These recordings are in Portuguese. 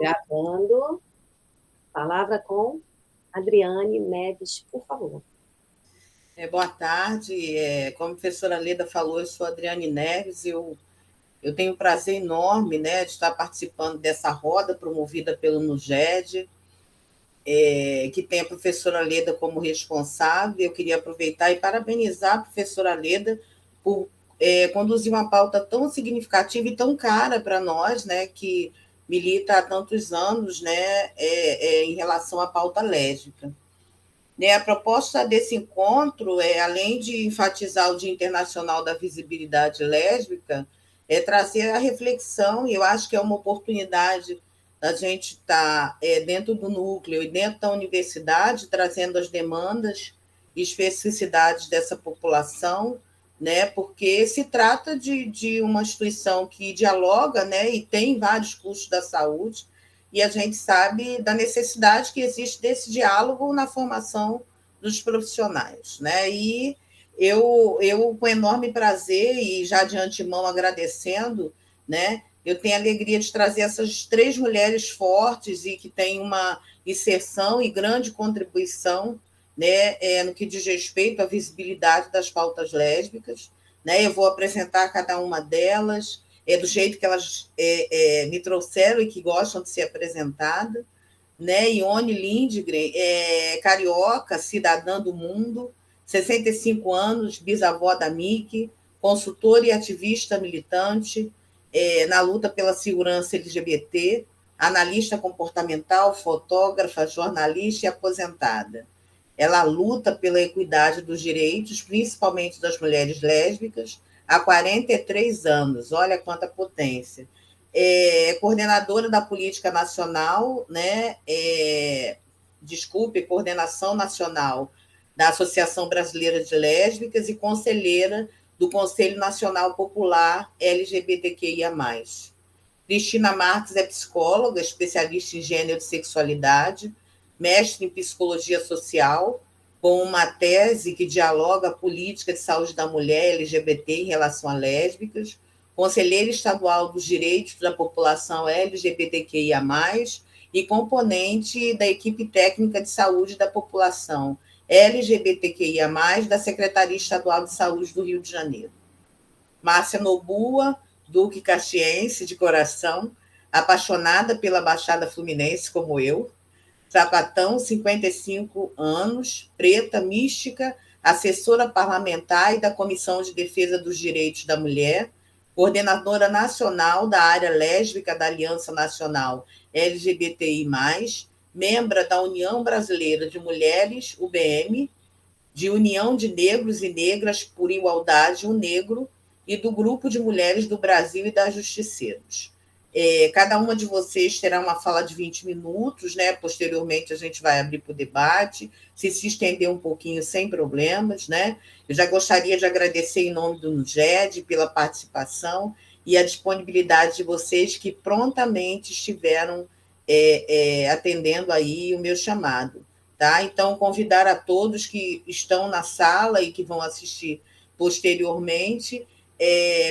Gravando. Palavra com Adriane Neves, por favor. Boa tarde. Como a professora Leda falou, eu sou Adriane Neves. Eu tenho um prazer enorme, né, de estar participando dessa roda promovida pelo NUGED, que tem a professora Leda como responsável. Eu queria aproveitar e parabenizar a professora Leda por conduzir uma pauta tão significativa e tão cara para nós, né, que milita há tantos anos, né, em relação à pauta lésbica. A proposta desse encontro, além de enfatizar o Dia Internacional da Visibilidade Lésbica, é trazer a reflexão, e eu acho que é uma oportunidade da gente estar dentro do núcleo e dentro da universidade, trazendo as demandas e especificidades dessa população, né, porque se trata de uma instituição que dialoga, né, e tem vários cursos da saúde, e a gente sabe da necessidade que existe desse diálogo na formação dos profissionais, né? E eu com enorme prazer, e já de antemão agradecendo, né, eu tenho a alegria de trazer essas 3 mulheres fortes e que têm uma inserção e grande contribuição, né, no que diz respeito à visibilidade das pautas lésbicas, né? Eu vou apresentar cada uma delas, do jeito que elas me trouxeram e que gostam de ser apresentada, né? Ione Lindgren, carioca, cidadã do mundo, 65 anos, bisavó da Miki, consultora e ativista militante na luta pela segurança LGBT, analista comportamental, fotógrafa, jornalista e aposentada. Ela luta pela equidade dos direitos, principalmente das mulheres lésbicas, há 43 anos. Olha quanta potência. Coordenadora da Política Nacional, né? Coordenação Nacional da Associação Brasileira de Lésbicas e conselheira do Conselho Nacional Popular LGBTQIA+. Cristina Marques é psicóloga, especialista em gênero e sexualidade, mestre em psicologia social, com uma tese que dialoga a política de saúde da mulher LGBT em relação a lésbicas, conselheira estadual dos direitos da população LGBTQIA+, e componente da equipe técnica de saúde da população LGBTQIA+, da Secretaria Estadual de Saúde do Rio de Janeiro. Márcia Nobua, duque caxiense de coração, apaixonada pela Baixada Fluminense como eu, sapatão, 55 anos, preta, mística, assessora parlamentar e da Comissão de Defesa dos Direitos da Mulher, coordenadora nacional da área lésbica da Aliança Nacional LGBTI+, membro da União Brasileira de Mulheres, UBM, de União de Negros e Negras por Igualdade, UNEGRO, e do Grupo de Mulheres do Brasil e das Justiceiros. Cada uma de vocês terá uma fala de 20 minutos, né? Posteriormente a gente vai abrir para o debate, se estender um pouquinho sem problemas, né? Eu já gostaria de agradecer em nome do NUGED pela participação e a disponibilidade de vocês que prontamente estiveram atendendo aí o meu chamado. Tá? Então, convidar a todos que estão na sala e que vão assistir posteriormente,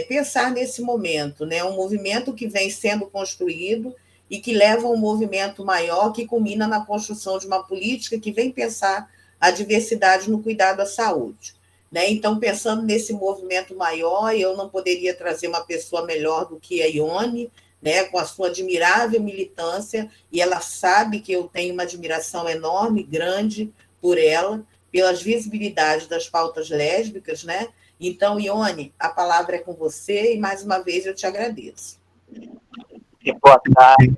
pensar nesse momento, né? Um movimento que vem sendo construído e que leva a um movimento maior que culmina na construção de uma política que vem pensar a diversidade no cuidado à saúde. Né? Então, pensando nesse movimento maior, eu não poderia trazer uma pessoa melhor do que a Ione, né, com a sua admirável militância, e ela sabe que eu tenho uma admiração enorme, grande por ela, pelas visibilidades das pautas lésbicas, né? Então, Ione, a palavra é com você e, mais uma vez, eu te agradeço. E boa tarde,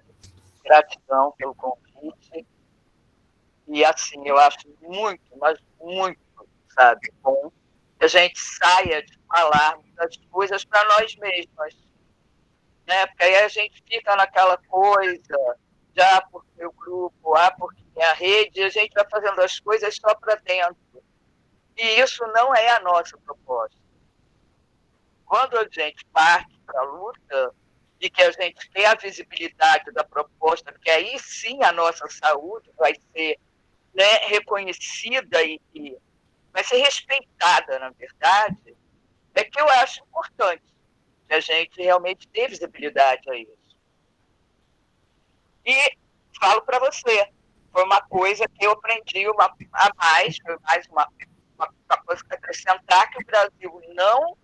gratidão pelo convite. E, assim, eu acho muito, mas muito, sabe, bom que a gente saia de falar das coisas para nós mesmas, né? Porque aí a gente fica naquela coisa, já porque o grupo, porque é a rede, e a gente vai fazendo as coisas só para dentro. E isso não é a nossa proposta. Quando a gente parte para a luta e que a gente tem a visibilidade da proposta, porque aí sim a nossa saúde vai ser, né, reconhecida e vai ser respeitada, na verdade, é que eu acho importante que a gente realmente dê visibilidade a isso. E falo para você, foi uma coisa que eu aprendi a mais, foi mais uma coisa que acrescentar, que o Brasil não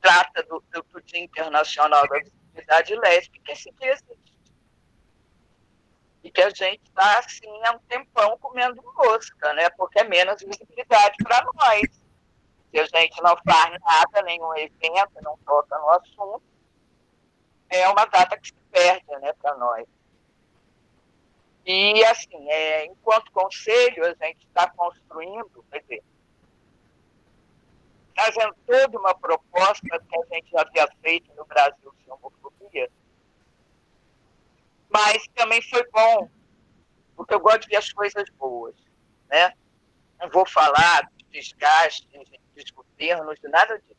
trata do Dia Internacional da Visibilidade Lésbica, esse dia existe. E que a gente está, assim, há um tempão comendo mosca, né? Porque é menos visibilidade para nós. Se a gente não faz nada, nenhum evento, não toca no assunto, é uma data que se perde, né, para nós. E, assim, enquanto conselho, a gente está construindo, quer dizer, fazendo toda uma proposta que a gente já havia feito no Brasil sem homofobia, mas também foi bom, porque eu gosto de ver as coisas boas, né? Não vou falar dos desgastes, dos governos, de nada disso.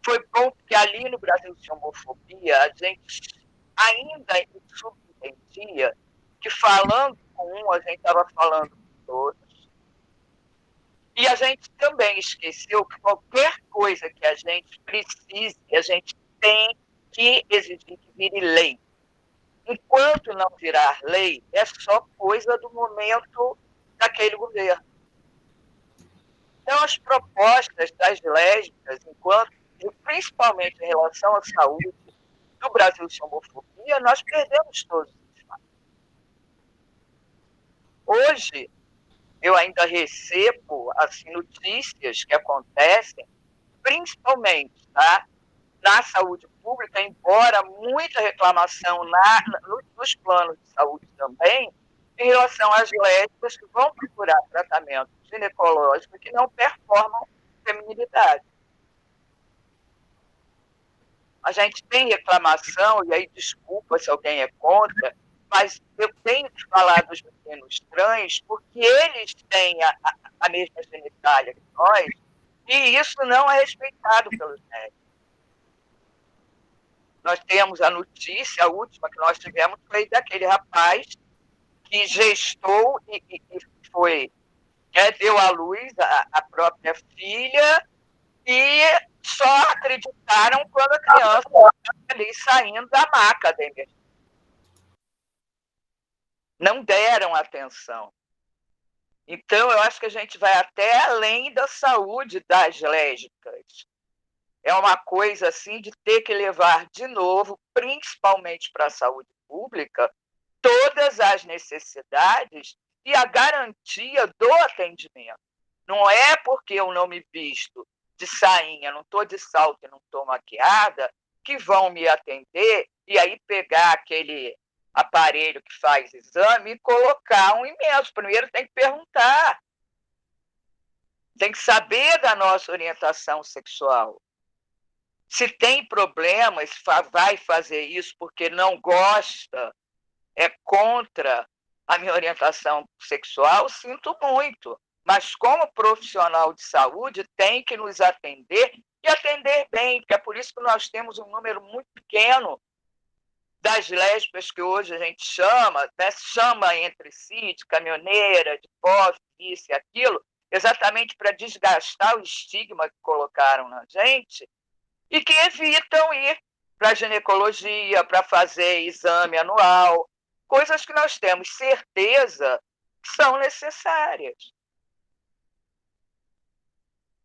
Foi bom porque ali no Brasil sem homofobia, a gente ainda subentendia que falando com um, a gente estava falando com todos. E a gente também esqueceu que qualquer coisa que a gente precise, a gente tem que exigir que vire lei. Enquanto não virar lei, é só coisa do momento daquele governo. Então, as propostas das lésbicas, principalmente em relação à saúde do Brasil sem homofobia, nós perdemos todos os espaços. Hoje, eu ainda recebo assim, notícias que acontecem, principalmente na saúde pública, embora muita reclamação nos planos de saúde também, em relação às lésbicas que vão procurar tratamento ginecológico que não performam feminilidade. A gente tem reclamação, e aí desculpa se alguém é contra, mas eu tenho que falar dos meninos trans porque eles têm a mesma genitália que nós, e isso não é respeitado pelos médicos. Nós temos a notícia, a última que nós tivemos, foi daquele rapaz que gestou e foi, deu à luz a própria filha, e só acreditaram quando a criança estava ali saindo da maca da emergência. Não deram atenção. Então, eu acho que a gente vai até além da saúde das lésbicas. É uma coisa assim de ter que levar de novo, principalmente para a saúde pública, todas as necessidades e a garantia do atendimento. Não é porque eu não me visto de sainha, não estou de salto e não estou maquiada, que vão me atender e aí pegar aquele aparelho que faz exame e colocar um imenso. Primeiro tem que perguntar. Tem que saber da nossa orientação sexual. Se tem problemas, vai fazer isso porque não gosta, é contra a minha orientação sexual, sinto muito. Mas, como profissional de saúde, tem que nos atender e atender bem, porque é por isso que nós temos um número muito pequeno das lésbicas que hoje a gente chama, né, chama entre si de caminhoneira, de posse, isso e aquilo, exatamente para desgastar o estigma que colocaram na gente e que evitam ir para a ginecologia, para fazer exame anual, coisas que nós temos certeza que são necessárias.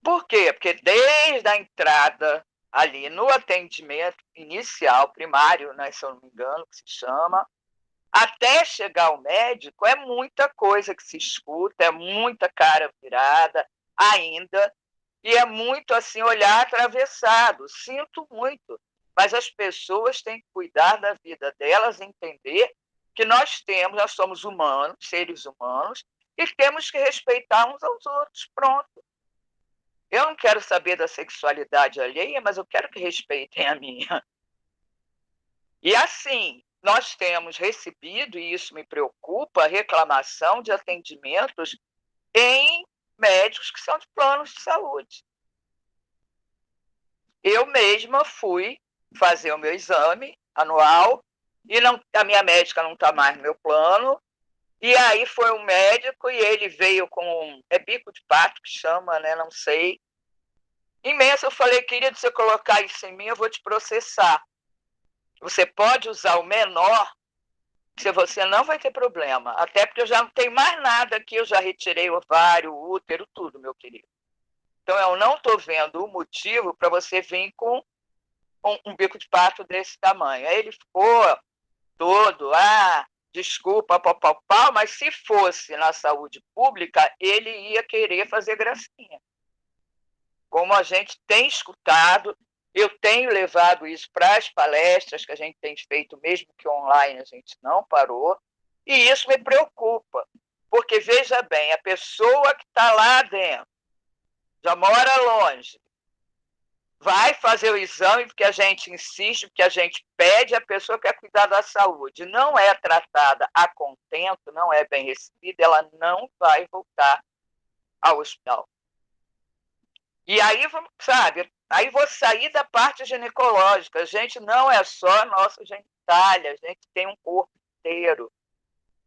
Por quê? Porque desde a entrada ali no atendimento inicial, primário, né, se eu não me engano, que se chama, até chegar ao médico, é muita coisa que se escuta, é muita cara virada ainda, e é muito assim, olhar atravessado. Sinto muito, mas as pessoas têm que cuidar da vida delas, entender que nós somos humanos, seres humanos, e temos que respeitar uns aos outros, pronto. Eu não quero saber da sexualidade alheia, mas eu quero que respeitem a minha. E assim, nós temos recebido, e isso me preocupa, reclamação de atendimentos em médicos que são de planos de saúde. Eu mesma fui fazer o meu exame anual e a minha médica não está mais no meu plano. E aí foi um médico e ele veio com bico de pato, que chama, né? Não sei. Imenso, eu falei, querido, se você colocar isso em mim, eu vou te processar. Você pode usar o menor, que você não vai ter problema. Até porque eu já não tenho mais nada aqui, eu já retirei o ovário, o útero, tudo, meu querido. Então, eu não estou vendo o motivo para você vir com um bico de pato desse tamanho. Aí ele ficou todo, desculpa, pau, mas se fosse na saúde pública, ele ia querer fazer gracinha. Como a gente tem escutado, eu tenho levado isso para as palestras que a gente tem feito, mesmo que online a gente não parou, e isso me preocupa, porque, veja bem, a pessoa que está lá dentro, já mora longe, vai fazer o exame porque a gente insiste, porque a gente pede, a pessoa quer cuidar da saúde, não é tratada a contento, não é bem recebida, ela não vai voltar ao hospital. E aí, sabe, aí vou sair da parte ginecológica. A gente não é só nossa genitália, a gente tem um corpo inteiro.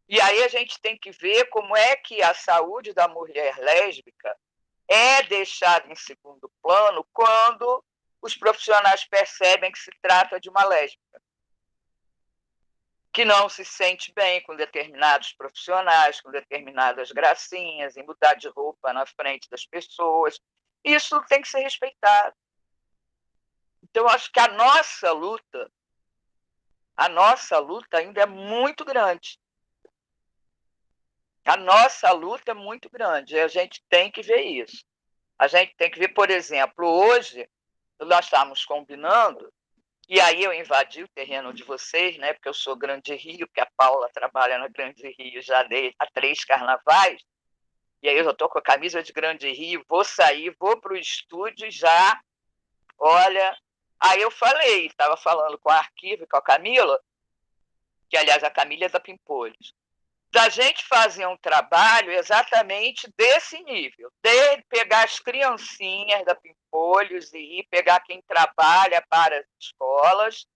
E aí a gente tem que ver como é que a saúde da mulher lésbica é deixada em segundo plano quando os profissionais percebem que se trata de uma lésbica, que não se sente bem com determinados profissionais, com determinadas gracinhas, em mudar de roupa na frente das pessoas. Isso tem que ser respeitado. Então, eu acho que a nossa luta ainda é muito grande. A nossa luta é muito grande. E a gente tem que ver isso. A gente tem que ver, por exemplo, hoje, nós estávamos combinando, e aí eu invadi o terreno de vocês, né, porque eu sou Grande Rio, porque a Paula trabalha na Grande Rio já há 3 carnavais, e aí eu já estou com a camisa de Grande Rio, vou sair, vou para o estúdio e já, olha... Aí eu falei, estava falando com a Arquivo, com a Camila, que, aliás, a Camila é da Pimpolhos, da gente fazer um trabalho exatamente desse nível, de pegar as criancinhas da Pimpolhos e ir pegar quem trabalha para as escolas,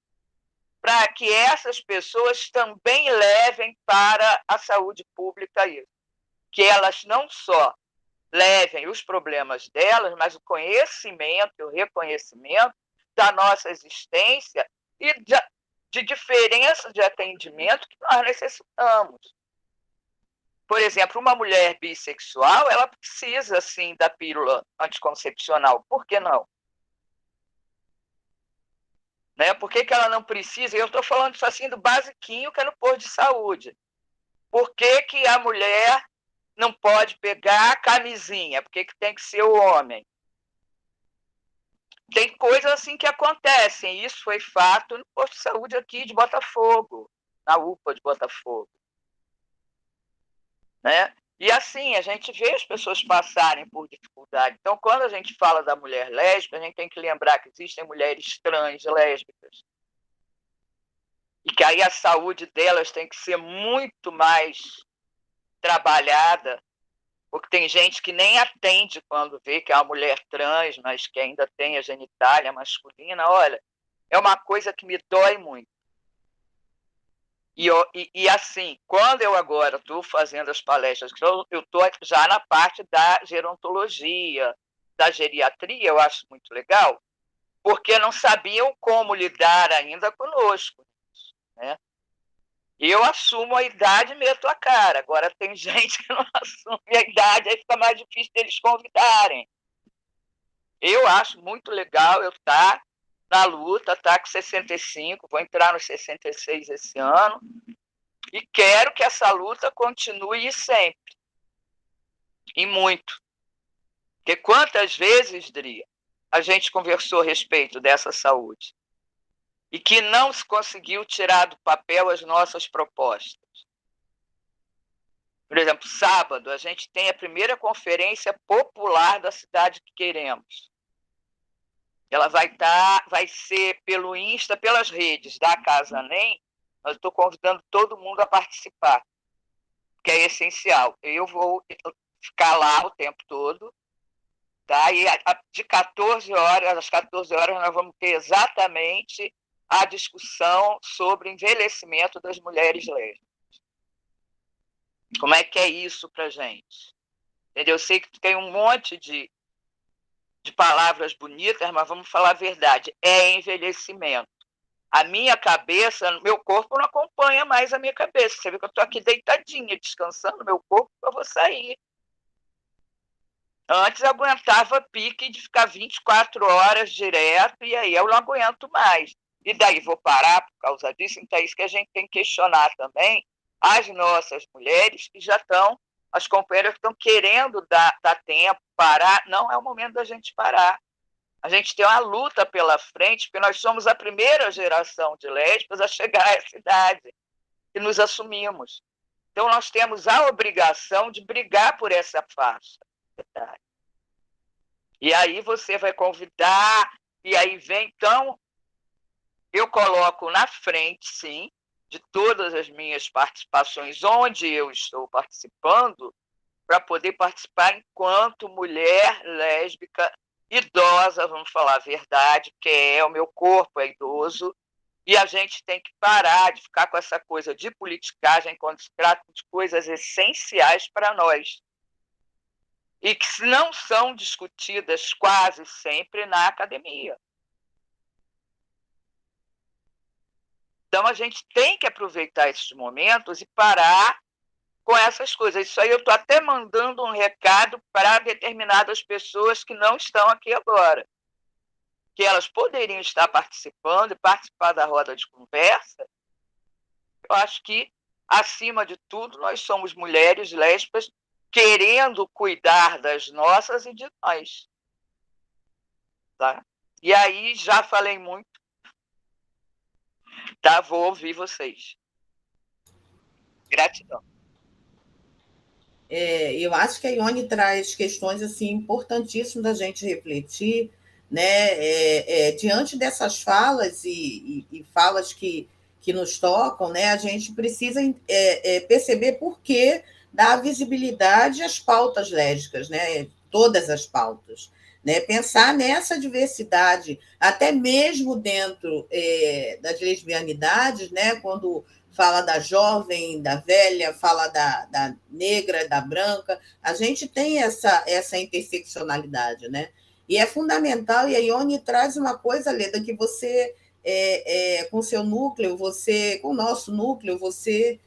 para que essas pessoas também levem para a saúde pública isso. Que elas não só levem os problemas delas, mas o conhecimento, o reconhecimento da nossa existência e de diferença de atendimento que nós necessitamos. Por exemplo, uma mulher bissexual, ela precisa, sim, da pílula anticoncepcional. Por que não? Né? Por que ela não precisa? Eu estou falando isso assim do basiquinho, que é no posto de saúde. Por que a mulher não pode pegar a camisinha? Por que tem que ser o homem? Tem coisas assim que acontecem. Isso foi fato no posto de saúde aqui de Botafogo, na UPA de Botafogo. Né? E assim, a gente vê as pessoas passarem por dificuldade. Então, quando a gente fala da mulher lésbica, a gente tem que lembrar que existem mulheres trans lésbicas. E que aí a saúde delas tem que ser muito mais trabalhada, porque tem gente que nem atende quando vê que é uma mulher trans, mas que ainda tem a genitália masculina. Olha, é uma coisa que me dói muito. E assim, quando eu agora estou fazendo as palestras, eu estou já na parte da gerontologia, da geriatria, eu acho muito legal, porque não sabiam como lidar ainda conosco. Né? Eu assumo a idade e meto a cara. Agora tem gente que não assume a idade, aí fica mais difícil deles convidarem. Eu acho muito legal eu estar na luta, estar com 65, vou entrar nos 66 esse ano, e quero que essa luta continue sempre. E muito. Porque quantas vezes, Dri, a gente conversou a respeito dessa saúde e que não se conseguiu tirar do papel as nossas propostas. Por exemplo, sábado, a gente tem a primeira conferência popular da cidade que queremos. Ela vai ser pelo Insta, pelas redes da Casa NEM, mas estou convidando todo mundo a participar, que é essencial. Eu vou ficar lá o tempo todo, tá? E de 14 horas, às 14 horas, nós vamos ter exatamente a discussão sobre envelhecimento das mulheres lésbicas. Como é que é isso para a gente? Entendeu? Eu sei que tem um monte de palavras bonitas, mas vamos falar a verdade, é envelhecimento. A minha cabeça, meu corpo não acompanha mais a minha cabeça. Você vê que eu estou aqui deitadinha, descansando meu corpo, eu vou sair. Antes eu aguentava pique de ficar 24 horas direto, e aí eu não aguento mais. E daí vou parar por causa disso? Então é isso que a gente tem que questionar também as nossas mulheres que já estão, as companheiras que estão querendo dar tempo, parar. Não é o momento da gente parar. A gente tem uma luta pela frente, porque nós somos a primeira geração de lésbicas a chegar a essa idade, e nos assumimos. Então, nós temos a obrigação de brigar por essa faixa. E aí você vai convidar, e aí vem. Então, eu coloco na frente, sim, de todas as minhas participações, onde eu estou participando, para poder participar enquanto mulher lésbica idosa, vamos falar a verdade, porque o meu corpo é idoso, e a gente tem que parar de ficar com essa coisa de politicagem quando se trata de coisas essenciais para nós, e que não são discutidas quase sempre na academia. Então, a gente tem que aproveitar esses momentos e parar com essas coisas. Isso aí eu estou até mandando um recado para determinadas pessoas que não estão aqui agora, que elas poderiam estar participando e participar da roda de conversa. Eu acho que, acima de tudo, nós somos mulheres lésbicas querendo cuidar das nossas e de nós. Tá? E aí, já falei muito, tá? Vou ouvir vocês. Gratidão. Eu acho que a Ione traz questões assim, importantíssimas da gente refletir, né? Diante dessas falas e falas que nos tocam, né? A gente precisa perceber por que dar visibilidade às pautas lésbicas, né? Todas as pautas. Né? Pensar nessa diversidade, até mesmo dentro das lesbianidades, né? Quando fala da jovem, da velha, fala da negra, da branca. A gente tem essa interseccionalidade, né? E é fundamental, e a Ione traz uma coisa, Leda, que você, com o seu núcleo, você, com o nosso núcleo, você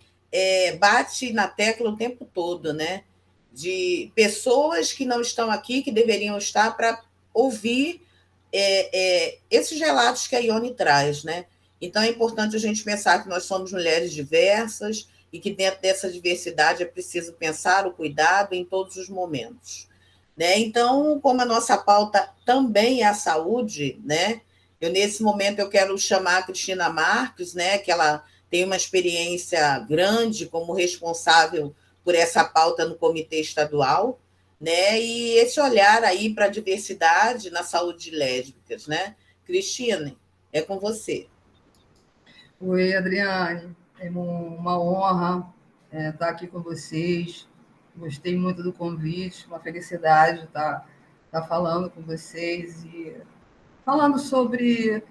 bate na tecla o tempo todo, né? De pessoas que não estão aqui, que deveriam estar para ouvir esses relatos que a Ione traz, né? Então, é importante a gente pensar que nós somos mulheres diversas e que dentro dessa diversidade é preciso pensar o cuidado em todos os momentos. Né? Então, como a nossa pauta também é a saúde, né? Nesse momento, eu quero chamar a Cristina Marques, né? Que ela tem uma experiência grande como responsável por essa pauta no Comitê Estadual, né? E esse olhar aí para a diversidade na saúde de lésbicas, né? Cristina, é com você. Oi, Adriane. É uma honra estar aqui com vocês. Gostei muito do convite, uma felicidade estar falando com vocês e falando sobre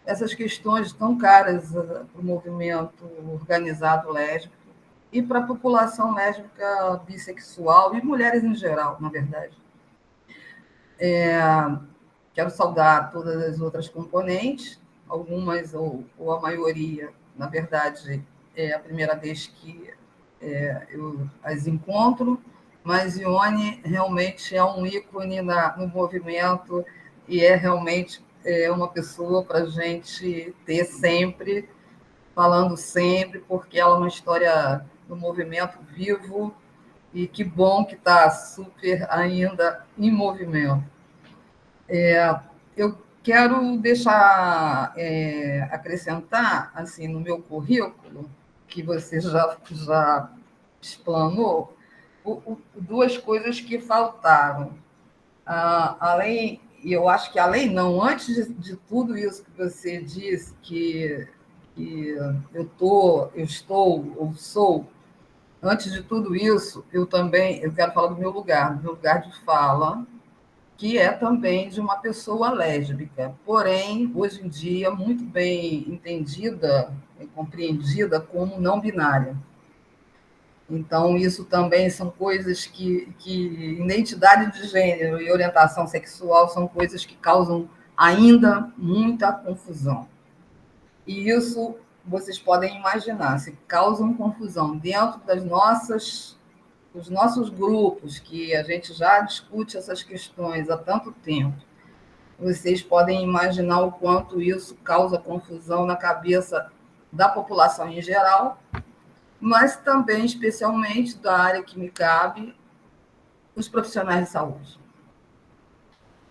essas questões tão caras para o movimento organizado lésbico e para a população lésbica, bissexual e mulheres em geral, na verdade. Quero saudar todas as outras componentes, algumas ou a maioria, na verdade, é a primeira vez que eu as encontro, mas Ione realmente é um ícone no movimento e é realmente uma pessoa para a gente ter sempre, falando sempre, porque ela é uma história do movimento vivo e que bom que está super ainda em movimento. Eu quero deixar acrescentar assim no meu currículo, que você já explanou, duas coisas que faltaram. Além, e eu acho que além não, antes de tudo isso que você disse, que eu estou ou sou, antes de tudo isso, eu quero falar do meu lugar de fala, que é também de uma pessoa lésbica, porém, hoje em dia, muito bem entendida e compreendida como não binária. Então, isso também são coisas que identidade de gênero e orientação sexual são coisas que causam ainda muita confusão. E isso, vocês podem imaginar, se causam confusão dentro dos nossos grupos, que a gente já discute essas questões há tanto tempo, vocês podem imaginar o quanto isso causa confusão na cabeça da população em geral, mas também, especialmente, da área que me cabe, os profissionais de saúde.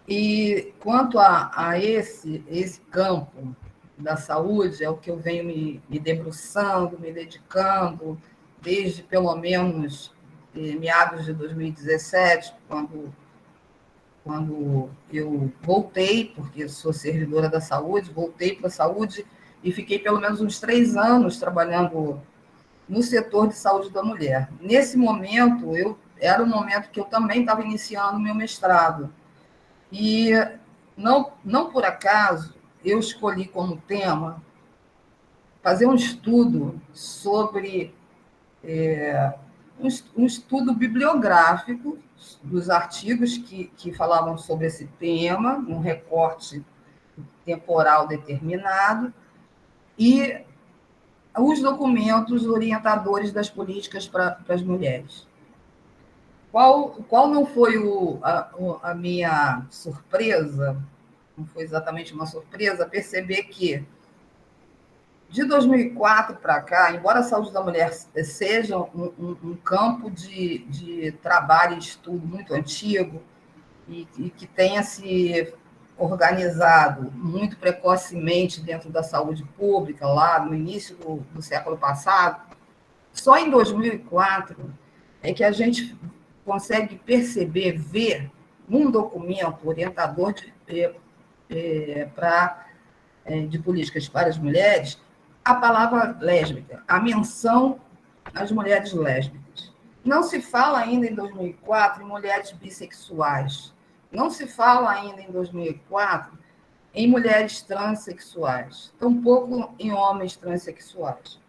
E quanto a esse campo da saúde, é o que eu venho me debruçando, me dedicando, desde pelo menos meados de 2017, quando eu voltei, porque sou servidora da saúde, voltei para a saúde e fiquei pelo menos uns 3 anos trabalhando no setor de saúde da mulher. Nesse momento, era um momento que eu também estava iniciando o meu mestrado. E não por acaso, eu escolhi como tema fazer um estudo sobre um estudo bibliográfico dos artigos que falavam sobre esse tema, um recorte temporal determinado, e os documentos orientadores das políticas para as mulheres. Qual não foi a minha surpresa, não foi exatamente uma surpresa, perceber que, de 2004 para cá, embora a saúde da mulher seja um campo de trabalho e estudo muito antigo e que tenha se organizado muito precocemente dentro da saúde pública, lá no início do século passado, só em 2004 é que a gente consegue perceber, ver num documento orientador de políticas para as mulheres, a palavra lésbica, a menção às mulheres lésbicas. Não se fala ainda em 2004 em mulheres bissexuais. Não se fala ainda em 2004 em mulheres transexuais. Tampouco em homens transexuais.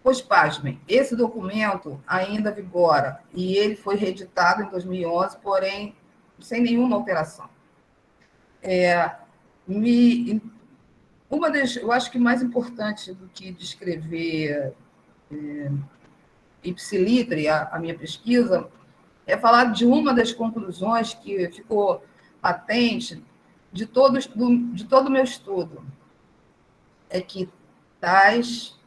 Pois, pasmem, esse documento ainda vigora e ele foi reeditado em 2011, porém, sem nenhuma alteração. Eu acho que mais importante do que descrever ipsilitri, a minha pesquisa, é falar de uma das conclusões que ficou patente de todo o meu estudo, é que tais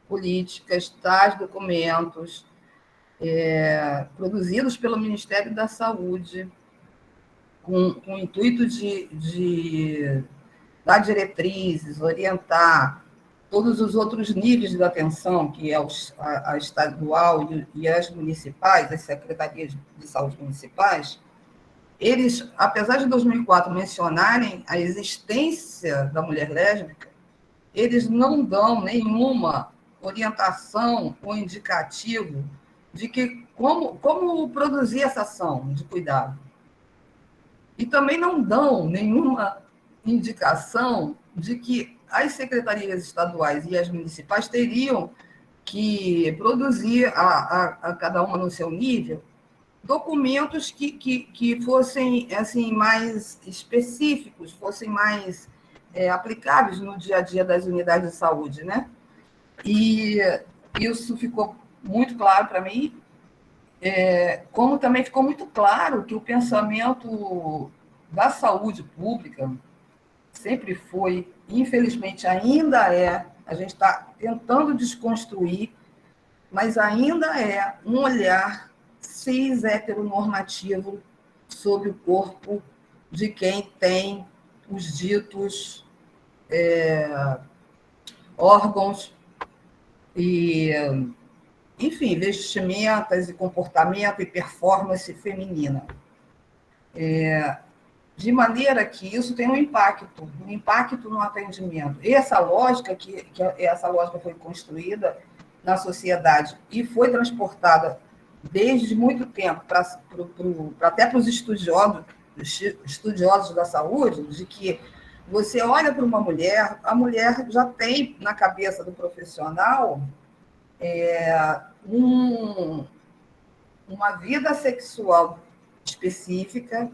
políticas, tais documentos produzidos pelo Ministério da Saúde, com o intuito de dar diretrizes, orientar todos os outros níveis de atenção, que é a estadual e as municipais, as secretarias de saúde municipais, eles, apesar de 2004 mencionarem a existência da mulher lésbica, eles não dão nenhuma orientação ou indicativo de que como produzir essa ação de cuidado. E também não dão nenhuma indicação de que as secretarias estaduais e as municipais teriam que produzir, a cada uma no seu nível, documentos que fossem assim, mais específicos, fossem mais aplicáveis no dia a dia das unidades de saúde, né? E isso ficou muito claro para mim, como também ficou muito claro que o pensamento da saúde pública sempre foi, infelizmente ainda é, a gente está tentando desconstruir, mas ainda é um olhar cis heteronormativo sobre o corpo de quem tem os ditos órgãos e, enfim, vestimentas e comportamento e performance feminina. De maneira que isso tem um impacto no atendimento. E essa lógica, essa lógica foi construída na sociedade e foi transportada desde muito tempo até para os estudiosos da saúde, de que você olha para uma mulher, a mulher já tem na cabeça do profissional uma vida sexual específica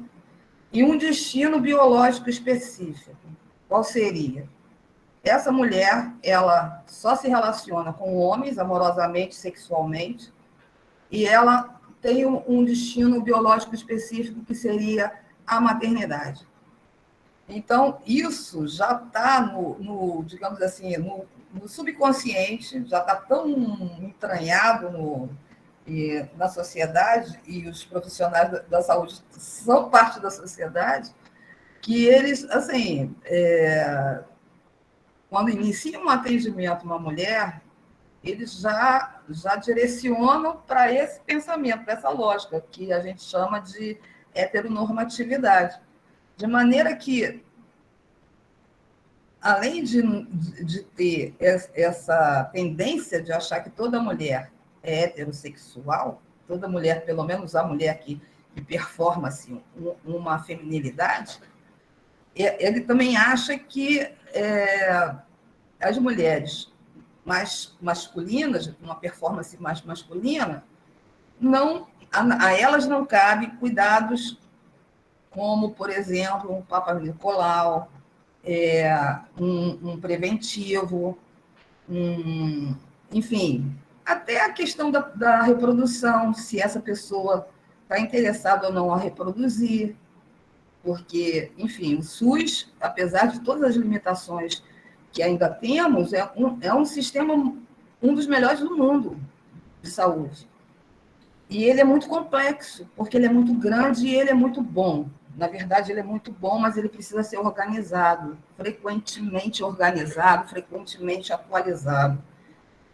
e um destino biológico específico. Qual seria? essa mulher, ela só se relaciona com homens amorosamente, sexualmente, e ela tem um destino biológico específico que seria a maternidade. Então, isso já está digamos assim, no subconsciente, já está tão entranhado na sociedade, e os profissionais da saúde são parte da sociedade, que eles, assim, quando iniciam um atendimento a uma mulher, eles já direcionam para esse pensamento, para essa lógica, que a gente chama de heteronormatividade. De maneira que, além de ter essa tendência de achar que toda mulher é heterossexual, toda mulher, pelo menos a mulher que performa assim, uma feminilidade, ele também acha que as mulheres mais masculinas, uma performance mais masculina, a elas não cabe cuidados como, por exemplo, um Papa Nicolau, um preventivo, enfim, até a questão da reprodução, se essa pessoa está interessada ou não a reproduzir, porque, enfim, o SUS, apesar de todas as limitações que ainda temos, é um sistema, um dos melhores do mundo de saúde. E ele é muito complexo, porque ele é muito grande e ele é muito bom. Na verdade, ele é muito bom, mas ele precisa ser frequentemente organizado, frequentemente atualizado.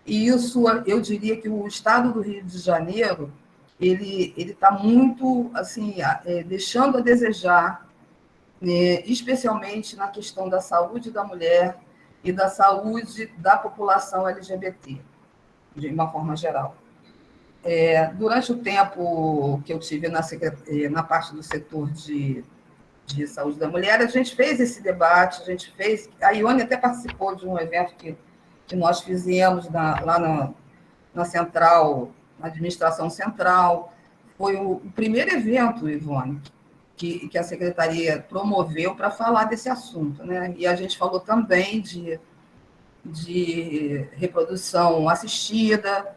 E isso, eu diria que o Estado do Rio de Janeiro, ele está muito, assim, deixando a desejar, especialmente na questão da saúde da mulher e da saúde da população LGBT, de uma forma geral. Durante o tempo que eu tive na parte do setor de saúde da mulher, a gente fez esse debate, a Ione até participou de um evento que nós fizemos lá na central, na administração central. Foi o primeiro evento, Ivone, que a secretaria promoveu para falar desse assunto, né? E a gente falou também de reprodução assistida,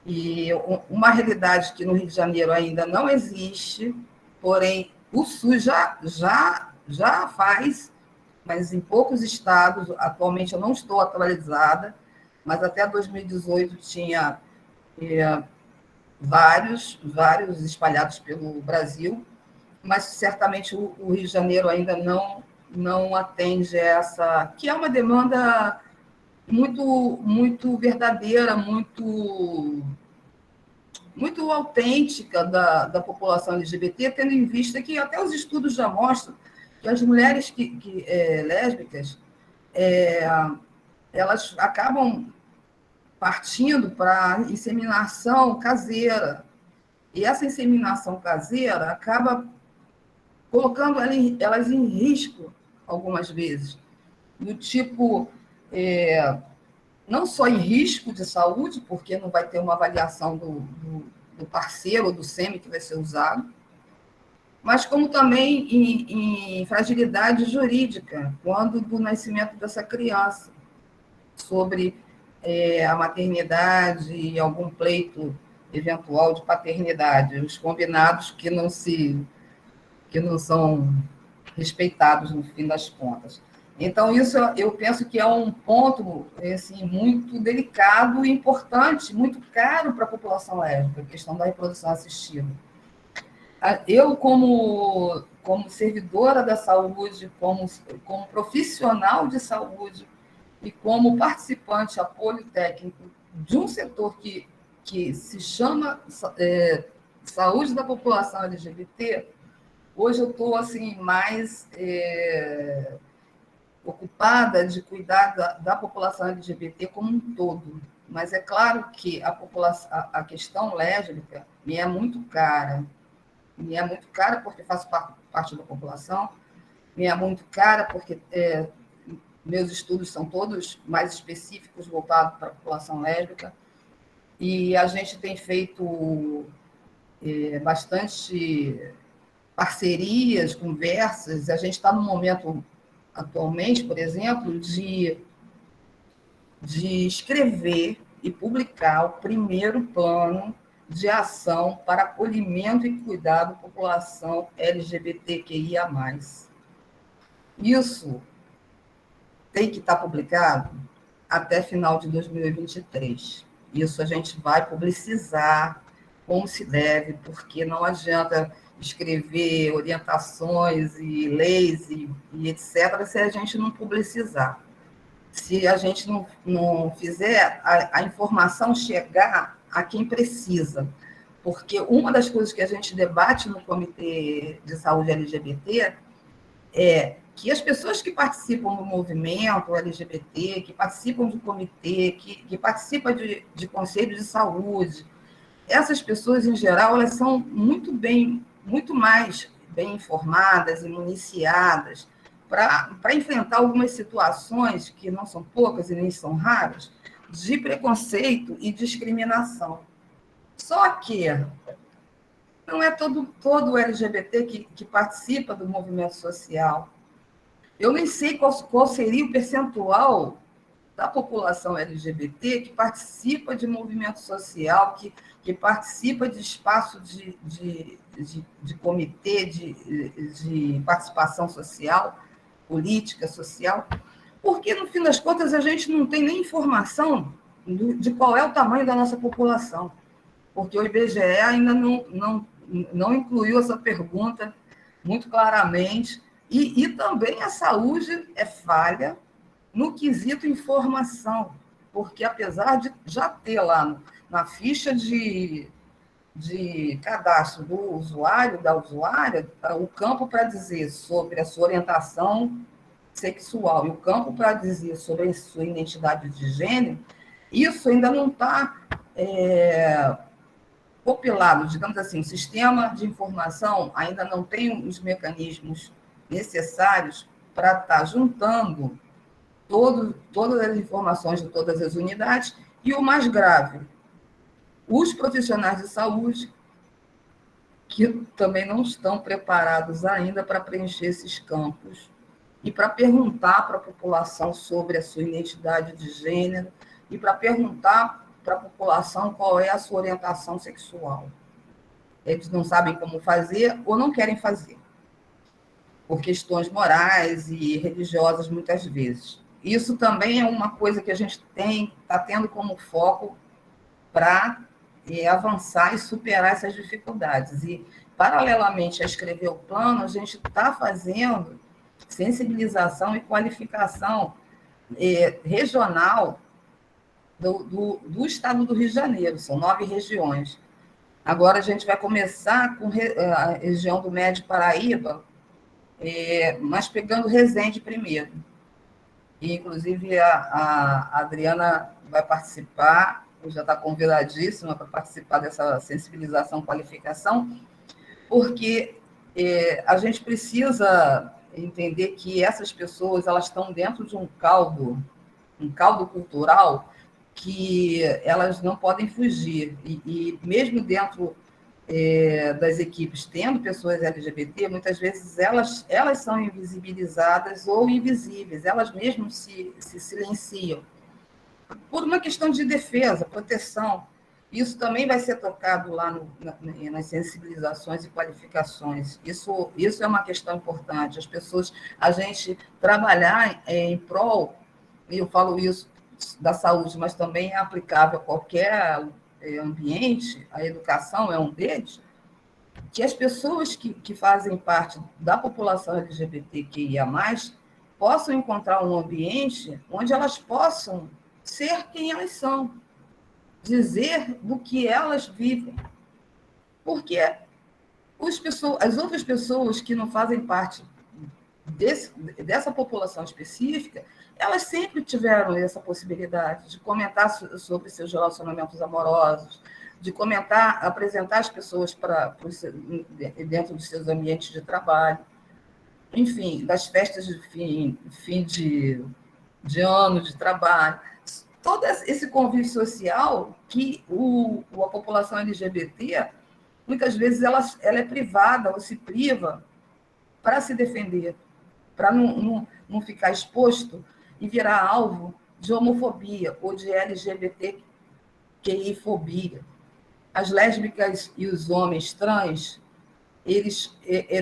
e uma realidade que no Rio de Janeiro ainda não existe, porém o SUS já faz, mas em poucos estados. Atualmente eu não estou atualizada, mas até 2018 tinha vários espalhados pelo Brasil, mas certamente o Rio de Janeiro ainda não atende essa, que é uma demanda muito verdadeira, muito autêntica da população LGBT, tendo em vista que até os estudos já mostram que as mulheres lésbicas, elas acabam partindo para inseminação caseira, e essa inseminação caseira acaba colocando elas em risco algumas vezes, do tipo, não só em risco de saúde, porque não vai ter uma avaliação do parceiro ou do sêmen que vai ser usado, mas como também em fragilidade jurídica, quando do nascimento dessa criança, sobre a maternidade e algum pleito eventual de paternidade, os combinados que não são respeitados no fim das contas. Então, isso eu penso que é um ponto assim, muito delicado e importante, muito caro para a população lésbica, a questão da reprodução assistida. Eu, como servidora da saúde, como profissional de saúde e como participante, apoio técnico de um setor que se chama saúde da população LGBT, hoje eu estou assim, mais ocupada de cuidar da população LGBT como um todo. Mas é claro que a questão lésbica me é muito cara. Me é muito cara porque faço parte da população, me é muito cara porque meus estudos são todos mais específicos, voltados para a população lésbica, e a gente tem feito bastante parcerias, conversas. A gente está num momento atualmente, por exemplo, de escrever e publicar o primeiro plano de ação para acolhimento e cuidado da população LGBTQIA+. Isso tem que estar publicado até final de 2023. Isso a gente vai publicizar como se deve, porque não adianta escrever orientações e leis e etc., se a gente não publicizar. Se a gente não fizer a informação chegar a quem precisa. Porque uma das coisas que a gente debate no Comitê de Saúde LGBT é que as pessoas que participam do movimento LGBT, que participam do comitê, que participam de conselhos de saúde, essas pessoas, em geral, elas são muito mais bem informadas e municiadas para enfrentar algumas situações, que não são poucas e nem são raras, de preconceito e discriminação. Só que não é todo LGBT que participa do movimento social. Eu nem sei qual seria o percentual da população LGBT que participa de movimento social, que participa de espaço de comitê, de participação social, política social, porque, no fim das contas, a gente não tem nem informação de qual é o tamanho da nossa população, porque o IBGE ainda não incluiu essa pergunta muito claramente, e também a saúde é falha no quesito informação, porque apesar de já ter lá na ficha de cadastro do usuário, da usuária, o campo para dizer sobre a sua orientação sexual e o campo para dizer sobre a sua identidade de gênero, isso ainda não está compilado, digamos assim, o sistema de informação ainda não tem os mecanismos necessários para estar juntando todas as informações de todas as unidades, e o mais grave, os profissionais de saúde, que também não estão preparados ainda para preencher esses campos e para perguntar para a população sobre a sua identidade de gênero e para perguntar para a população qual é a sua orientação sexual. Eles não sabem como fazer ou não querem fazer, por questões morais e religiosas, muitas vezes. Isso também é uma coisa que a gente está tendo como foco para avançar e superar essas dificuldades. E, paralelamente a escrever o plano, a gente está fazendo sensibilização e qualificação regional do estado do Rio de Janeiro, são 9 regiões. Agora a gente vai começar com a região do Médio Paraíba, mas pegando Resende primeiro. E, inclusive, a Adriana vai participar, já está convidadíssima para participar dessa sensibilização e qualificação, porque a gente precisa entender que essas pessoas elas estão dentro de um caldo cultural que elas não podem fugir. E mesmo dentro das equipes tendo pessoas LGBT, muitas vezes elas são invisibilizadas ou invisíveis, elas mesmas se silenciam, por uma questão de defesa, proteção. Isso também vai ser tocado lá nas sensibilizações e qualificações. Isso é uma questão importante. As pessoas, a gente trabalhar em prol, e eu falo isso da saúde, mas também é aplicável a qualquer ambiente, a educação é um deles, que as pessoas que fazem parte da população LGBTQIA+, possam encontrar um ambiente onde elas possam ser quem elas são, dizer do que elas vivem. Porque as outras pessoas que não fazem parte dessa população específica, elas sempre tiveram essa possibilidade de comentar sobre seus relacionamentos amorosos, de comentar, apresentar as pessoas dentro dos seus ambientes de trabalho, enfim, das festas de fim de ano de trabalho. Todo esse convívio social que a população LGBT, muitas vezes, ela é privada ou se priva para se defender, para não ficar exposto e virar alvo de homofobia ou de LGBTQI-fobia. As lésbicas e os homens trans, eles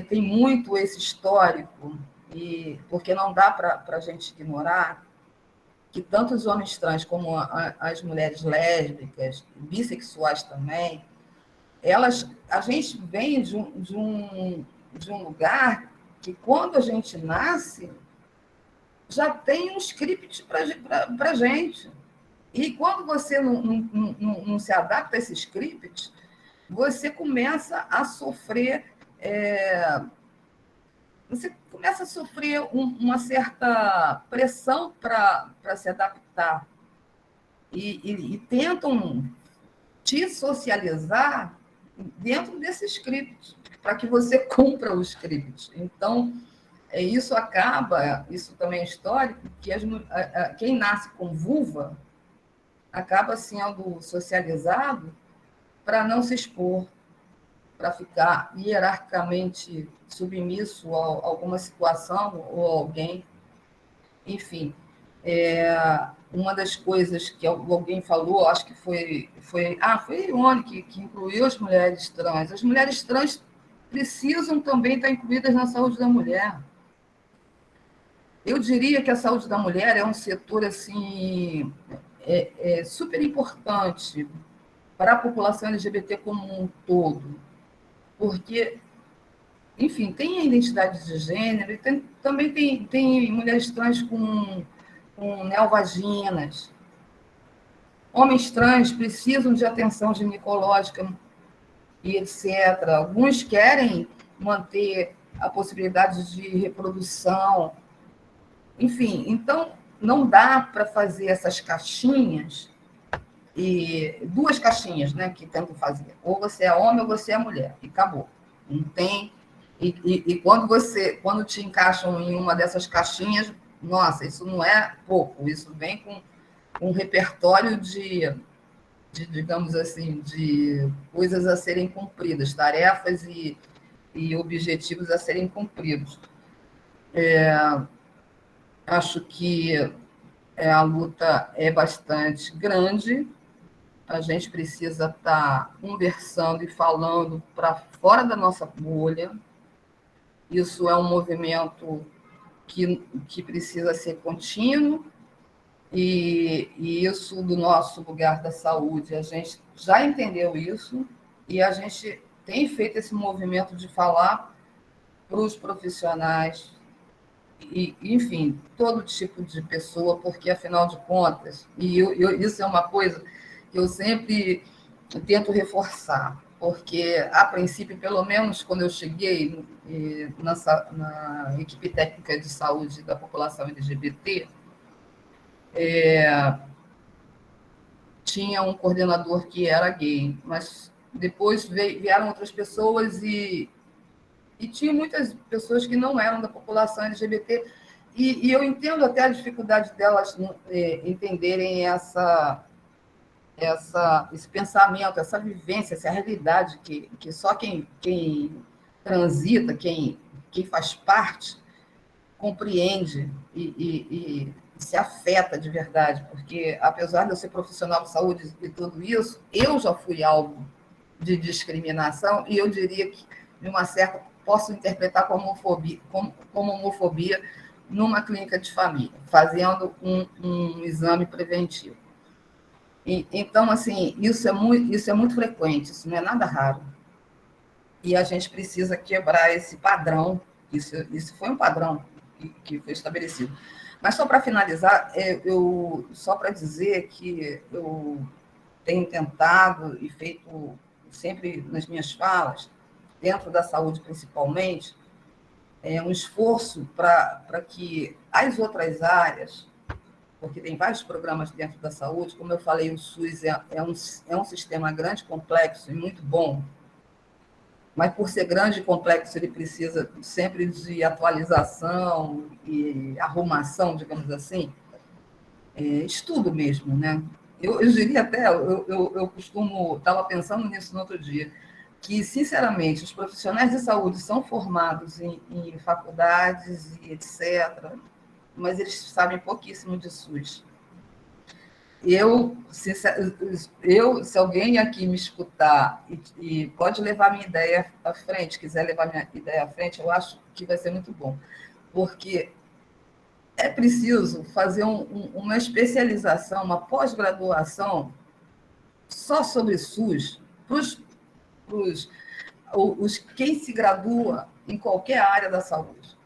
têm muito esse histórico, porque não dá para a gente ignorar que tanto os homens trans como as mulheres lésbicas, bissexuais também, a gente vem de um lugar que, quando a gente nasce, já tem um script para a gente. E quando você não se adapta a esse script, você começa a sofrer uma certa pressão para se adaptar. E tentam te socializar dentro desse script, para que você cumpra o script. Então, isso também é histórico, que quem nasce com vulva acaba sendo socializado para não se expor, para ficar hierarquicamente submisso a alguma situação ou a alguém. Enfim, uma das coisas que alguém falou, acho que foi Ione que incluiu as mulheres trans. As mulheres trans precisam também estar incluídas na saúde da mulher. Eu diria que a saúde da mulher é um setor assim, super importante para a população LGBT como um todo, porque, enfim, tem a identidade de gênero e também tem mulheres trans com neovaginas. Homens trans precisam de atenção ginecológica e etc. Alguns querem manter a possibilidade de reprodução. Enfim, então, não dá para fazer essas caixinhas, duas caixinhas, né, que tentam fazer. Ou você é homem ou você é mulher, e acabou. Não tem. E quando te encaixam em uma dessas caixinhas, nossa, isso não é pouco, isso vem com um repertório de, digamos assim, de coisas a serem cumpridas, tarefas e objetivos a serem cumpridos. Acho que a luta é bastante grande, a gente precisa estar conversando e falando para fora da nossa bolha. Isso é um movimento que precisa ser contínuo, e isso do nosso lugar da saúde, a gente já entendeu isso, e a gente tem feito esse movimento de falar para os profissionais, e, enfim, todo tipo de pessoa, porque, afinal de contas, isso é uma coisa que eu sempre tento reforçar, porque, a princípio, pelo menos quando eu cheguei na equipe técnica de saúde da população LGBT, tinha um coordenador que era gay, mas depois vieram outras pessoas e tinha muitas pessoas que não eram da população LGBT, e eu entendo até a dificuldade delas entenderem esse pensamento, essa vivência, essa realidade que só quem transita, quem faz parte, compreende e se afeta de verdade, porque, apesar de eu ser profissional de saúde e tudo isso, eu já fui alvo de discriminação, e eu diria que, de uma certa, posso interpretar como homofobia numa clínica de família, fazendo um exame preventivo. Então, assim, isso é muito frequente, isso não é nada raro. E a gente precisa quebrar esse padrão, isso foi um padrão que foi estabelecido. Mas, só para finalizar, só para dizer que eu tenho tentado e feito sempre nas minhas falas, dentro da saúde principalmente, um esforço para que as outras áreas, porque tem vários programas dentro da saúde, como eu falei, o SUS é um sistema grande, complexo e muito bom, mas, por ser grande e complexo, ele precisa sempre de atualização e arrumação, digamos assim, estudo mesmo, né? Eu diria até, eu costumo, estava pensando nisso no outro dia, que, sinceramente, os profissionais de saúde são formados em faculdades e etc., mas eles sabem pouquíssimo de SUS. Se alguém aqui me escutar e pode levar minha ideia à frente, quiser levar minha ideia à frente, eu acho que vai ser muito bom, porque é preciso fazer uma especialização, uma pós-graduação só sobre SUS, quem se gradua em qualquer área da saúde.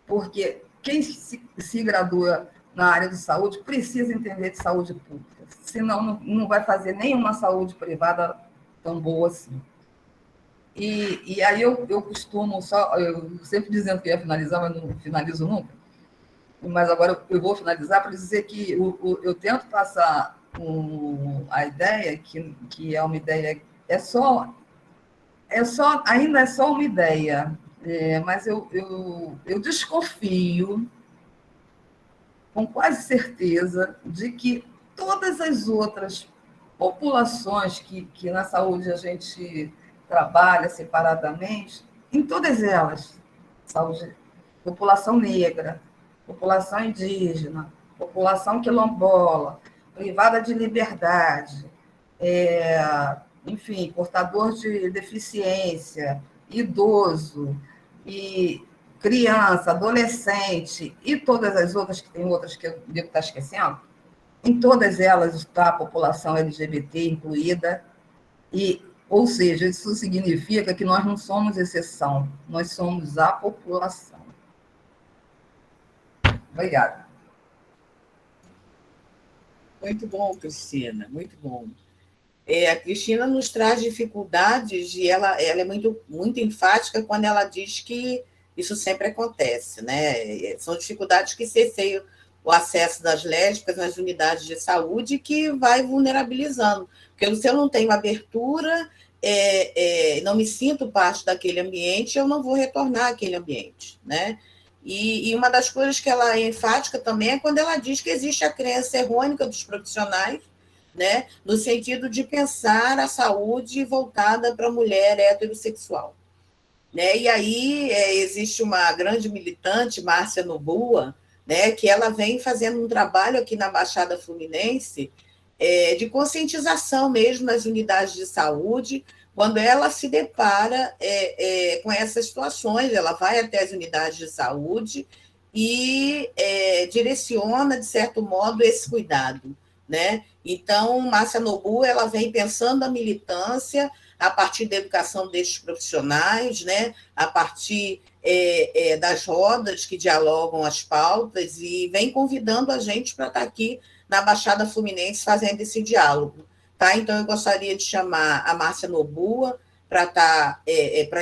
Porque quem se gradua na área de saúde precisa entender de saúde pública, senão não vai fazer nenhuma saúde privada tão boa assim. E aí eu costumo eu sempre dizendo que ia finalizar, mas não finalizo nunca, mas agora eu vou finalizar para dizer que eu tento passar a ideia, que é uma ideia, ainda é só uma ideia, mas eu desconfio com quase certeza de que todas as outras populações que na saúde a gente trabalha separadamente, em todas elas, saúde, população negra, população indígena, população quilombola, privada de liberdade, enfim, portador de deficiência, idoso, e criança, adolescente e todas as outras, que tem outras que eu devo estar esquecendo, em todas elas está a população LGBT incluída, ou seja, isso significa que nós não somos exceção, nós somos a população. Obrigada. Muito bom, Cristina, muito bom. A Cristina nos traz dificuldades e ela é muito, muito enfática quando ela diz que isso sempre acontece, né? São dificuldades que cesseiam o acesso das lésbicas nas unidades de saúde, que vai vulnerabilizando. Porque se eu não tenho abertura, não me sinto parte daquele ambiente, eu não vou retornar àquele ambiente, né? E uma das coisas que ela é enfática também é quando ela diz que existe a crença errônea dos profissionais, né, no sentido de pensar a saúde voltada para a mulher heterossexual. Né? E aí existe uma grande militante, Márcia Noboa, né, que ela vem fazendo um trabalho aqui na Baixada Fluminense de conscientização mesmo nas unidades de saúde, quando ela se depara com essas situações, ela vai até as unidades de saúde e direciona, de certo modo, esse cuidado. Né? Então, Márcia Noboa, ela vem pensando a militância a partir da educação destes profissionais, né? A partir das rodas que dialogam as pautas, e vem convidando a gente para estar aqui na Baixada Fluminense fazendo esse diálogo. Tá? Então, eu gostaria de chamar a Márcia Noboa para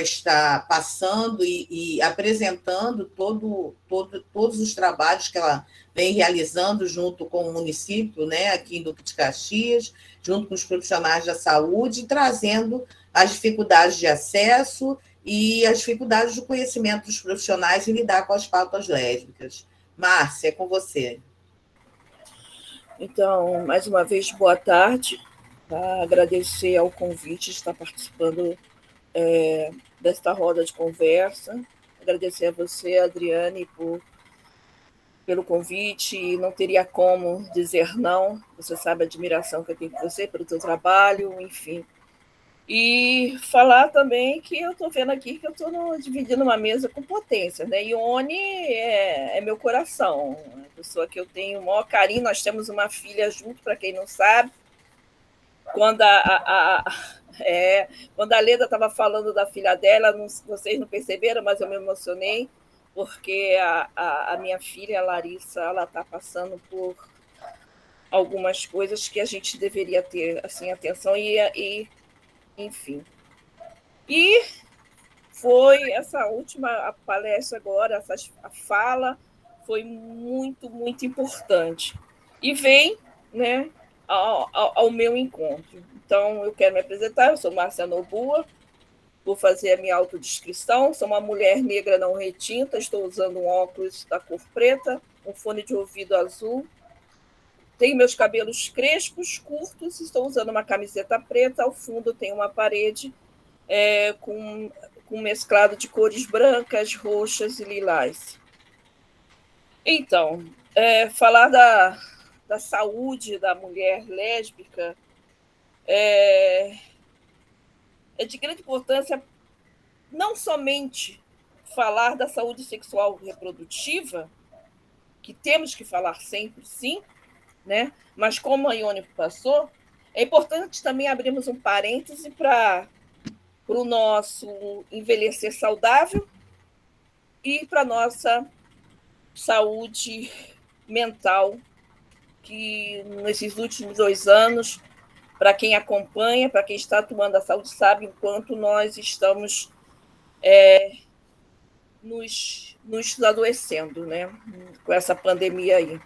estar passando e apresentando todos os trabalhos que ela vem realizando junto com o município, né, aqui em Duque de Caxias, junto com os profissionais da saúde, trazendo as dificuldades de acesso e as dificuldades do conhecimento dos profissionais em lidar com as pautas lésbicas. Márcia, é com você. Então, mais uma vez, boa tarde. Tá? Agradecer ao convite de estar participando desta roda de conversa. Agradecer a você, Adriane, pelo convite, e não teria como dizer não. Você sabe a admiração que eu tenho por você, pelo teu trabalho, enfim. E falar também que eu estou vendo aqui que eu estou dividindo uma mesa com potência, né? Ione é meu coração, uma pessoa que eu tenho o maior carinho. Nós temos uma filha junto, para quem não sabe. Quando a Leda estava falando da filha dela, vocês não perceberam, mas eu me emocionei, porque a minha filha, a Larissa, ela está passando por algumas coisas que a gente deveria ter assim, atenção e enfim. E foi essa última palestra agora, a fala foi muito, muito importante. E vem, né, ao meu encontro. Então, eu quero me apresentar, eu sou Márcia Noboa, vou fazer a minha autodescrição, sou uma mulher negra não retinta, estou usando um óculos da cor preta, um fone de ouvido azul, tenho meus cabelos crespos, curtos, estou usando uma camiseta preta, ao fundo tem uma parede com mesclado de cores brancas, roxas e lilás. Então, falar da saúde da mulher lésbica é de grande importância, não somente falar da saúde sexual reprodutiva, que temos que falar sempre, sim, né? Mas como a Ione passou, é importante também abrirmos um parêntese para o nosso envelhecer saudável e para a nossa saúde mental, que nesses últimos 2 anos, para quem acompanha, para quem está tomando a saúde, sabe o quanto nós estamos nos adoecendo, né? Com essa pandemia aí.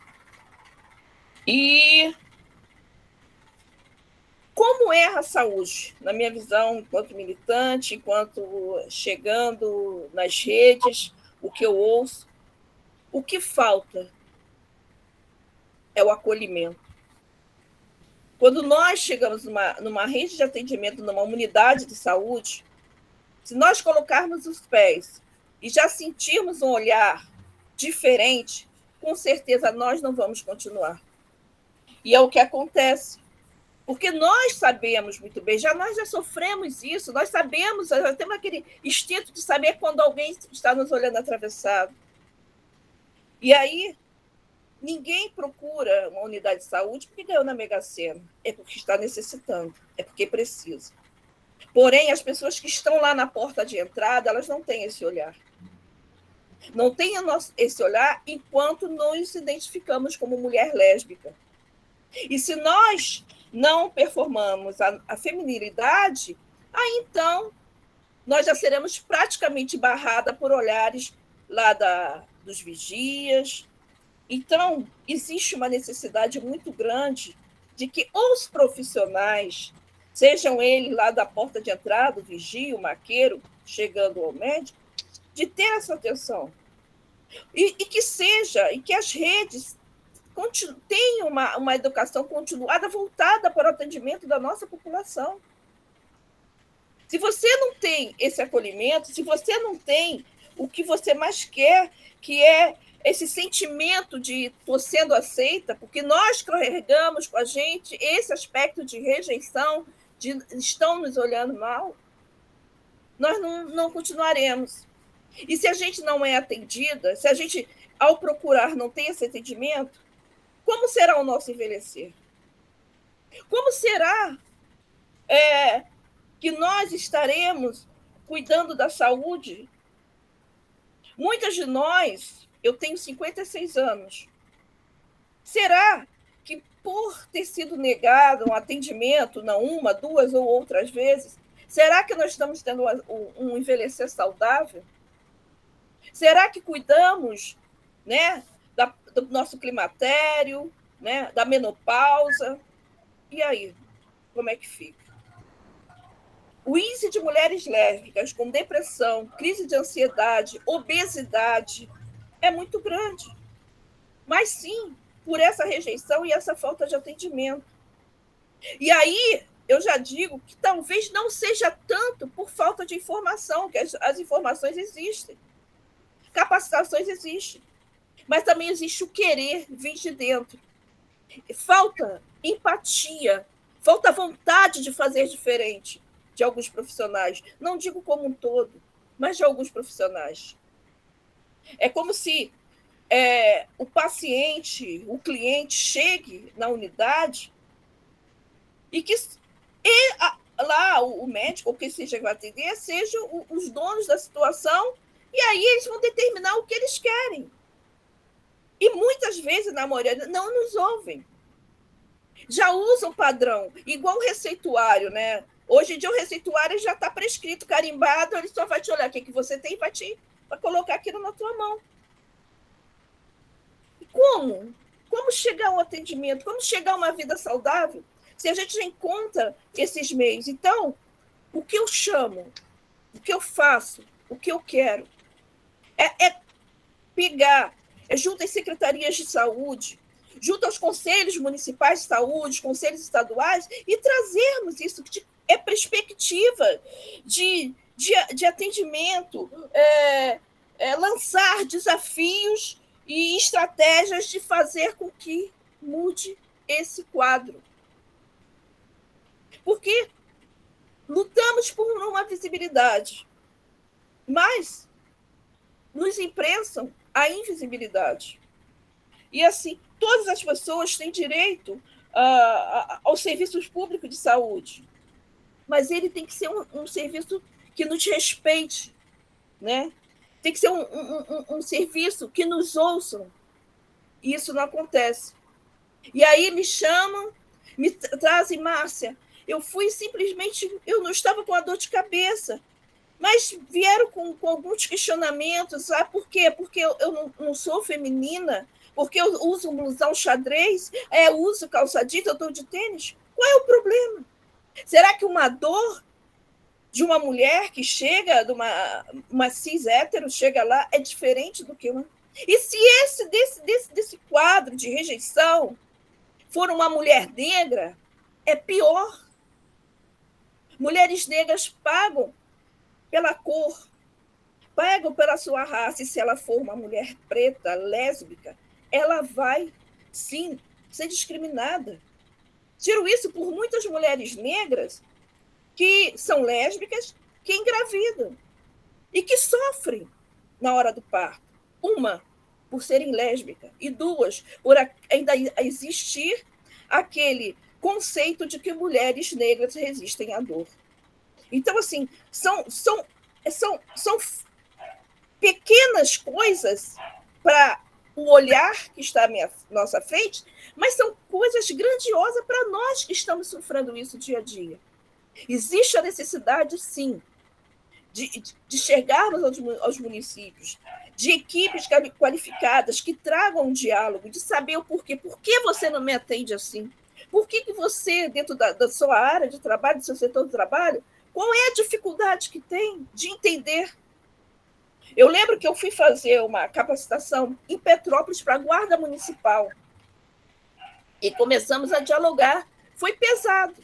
E como é a saúde, na minha visão, enquanto militante, enquanto chegando nas redes, o que eu ouço, o que falta é o acolhimento. Quando nós chegamos numa rede de atendimento, numa unidade de saúde, se nós colocarmos os pés e já sentirmos um olhar diferente, com certeza nós não vamos continuar. E é o que acontece. Porque nós sabemos muito bem, nós já sofremos isso, nós sabemos, já temos aquele instinto de saber quando alguém está nos olhando atravessado. E aí, ninguém procura uma unidade de saúde porque ganhou na Mega Sena, é porque está necessitando, é porque precisa. Porém, as pessoas que estão lá na porta de entrada, elas não têm esse olhar. Não têm esse olhar enquanto nos identificamos como mulher lésbica. E se nós não performamos a feminilidade, aí então nós já seremos praticamente barrada por olhares lá dos vigias. Então, existe uma necessidade muito grande de que os profissionais, sejam eles lá da porta de entrada, o vigia, o maqueiro, chegando ao médico, de ter essa atenção. E que as redes tenham uma educação continuada voltada para o atendimento da nossa população. Se você não tem esse acolhimento, se você não tem o que você mais quer, que é esse sentimento de estou sendo aceita, porque nós carregamos com a gente esse aspecto de rejeição, de estão nos olhando mal, nós não continuaremos. E se a gente não é atendida, se a gente, ao procurar, não tem esse atendimento, como será o nosso envelhecer? Como será que nós estaremos cuidando da saúde? Muitas de nós, eu tenho 56 anos, será que por ter sido negado um atendimento, não uma, 2 ou outras vezes, será que nós estamos tendo um envelhecer saudável? Será que cuidamos, né, do nosso climatério, né, da menopausa? E aí, como é que fica? O índice de mulheres lésbicas com depressão, crise de ansiedade, obesidade é muito grande. Mas sim, por essa rejeição e essa falta de atendimento. E aí, eu já digo que talvez não seja tanto por falta de informação, que as informações existem. Capacitações existem. Mas também existe o querer vir de dentro. Falta empatia, falta vontade de fazer diferente de alguns profissionais. Não digo como um todo, mas de alguns profissionais. É como se o paciente, o cliente, chegue na unidade e que lá o médico, ou quem seja que vai atender, sejam os donos da situação, e aí eles vão determinar o que eles querem. E muitas vezes, na maioria, não nos ouvem. Já usam padrão, igual o receituário, né? Hoje em dia o receituário já está prescrito, carimbado, ele só vai te olhar o que você tem e vai colocar aquilo na tua mão. E como? Como chegar ao atendimento? Como chegar a uma vida saudável? Se a gente já encontra esses meios. Então, o que eu chamo, o que eu faço, o que eu quero é pegar, junto às secretarias de saúde, junto aos conselhos municipais de saúde, conselhos estaduais, e trazermos isso, que é perspectiva de atendimento, lançar desafios e estratégias de fazer com que mude esse quadro. Porque lutamos por uma visibilidade, mas nos imprensam a invisibilidade. E, assim, todas as pessoas têm direito aos serviços públicos de saúde, mas ele tem que ser um serviço que nos respeite, né? Tem que ser um serviço que nos ouçam, e isso não acontece. E aí me chamam, me trazem, Márcia, eu fui simplesmente, eu não estava com a dor de cabeça, mas vieram com alguns questionamentos, sabe por quê? Porque eu não sou feminina, porque eu uso um blusão xadrez, eu uso calça jeans, eu estou de tênis. Qual é o problema? Será que uma dor de uma mulher que chega, de uma cis hétero, chega lá, é diferente do que uma... E se desse quadro de rejeição for uma mulher negra, é pior. Mulheres negras pagam pela cor, pagam pela sua raça, e se ela for uma mulher preta, lésbica, ela vai, sim, ser discriminada. Tiro isso por muitas mulheres negras que são lésbicas, que engravidam e que sofrem na hora do parto. Uma, por serem lésbicas, e duas, por ainda existir aquele conceito de que mulheres negras resistem à dor. Então, assim, são pequenas coisas para o olhar que está à nossa frente, mas são coisas grandiosas para nós que estamos sofrendo isso dia a dia. Existe a necessidade, sim, de chegarmos aos municípios, de equipes qualificadas que tragam um diálogo, de saber o porquê. Por que você não me atende assim? Por que você, dentro da sua área de trabalho, do seu setor de trabalho, qual é a dificuldade que tem de entender? Eu lembro que eu fui fazer uma capacitação em Petrópolis para a Guarda Municipal e começamos a dialogar. Foi pesado,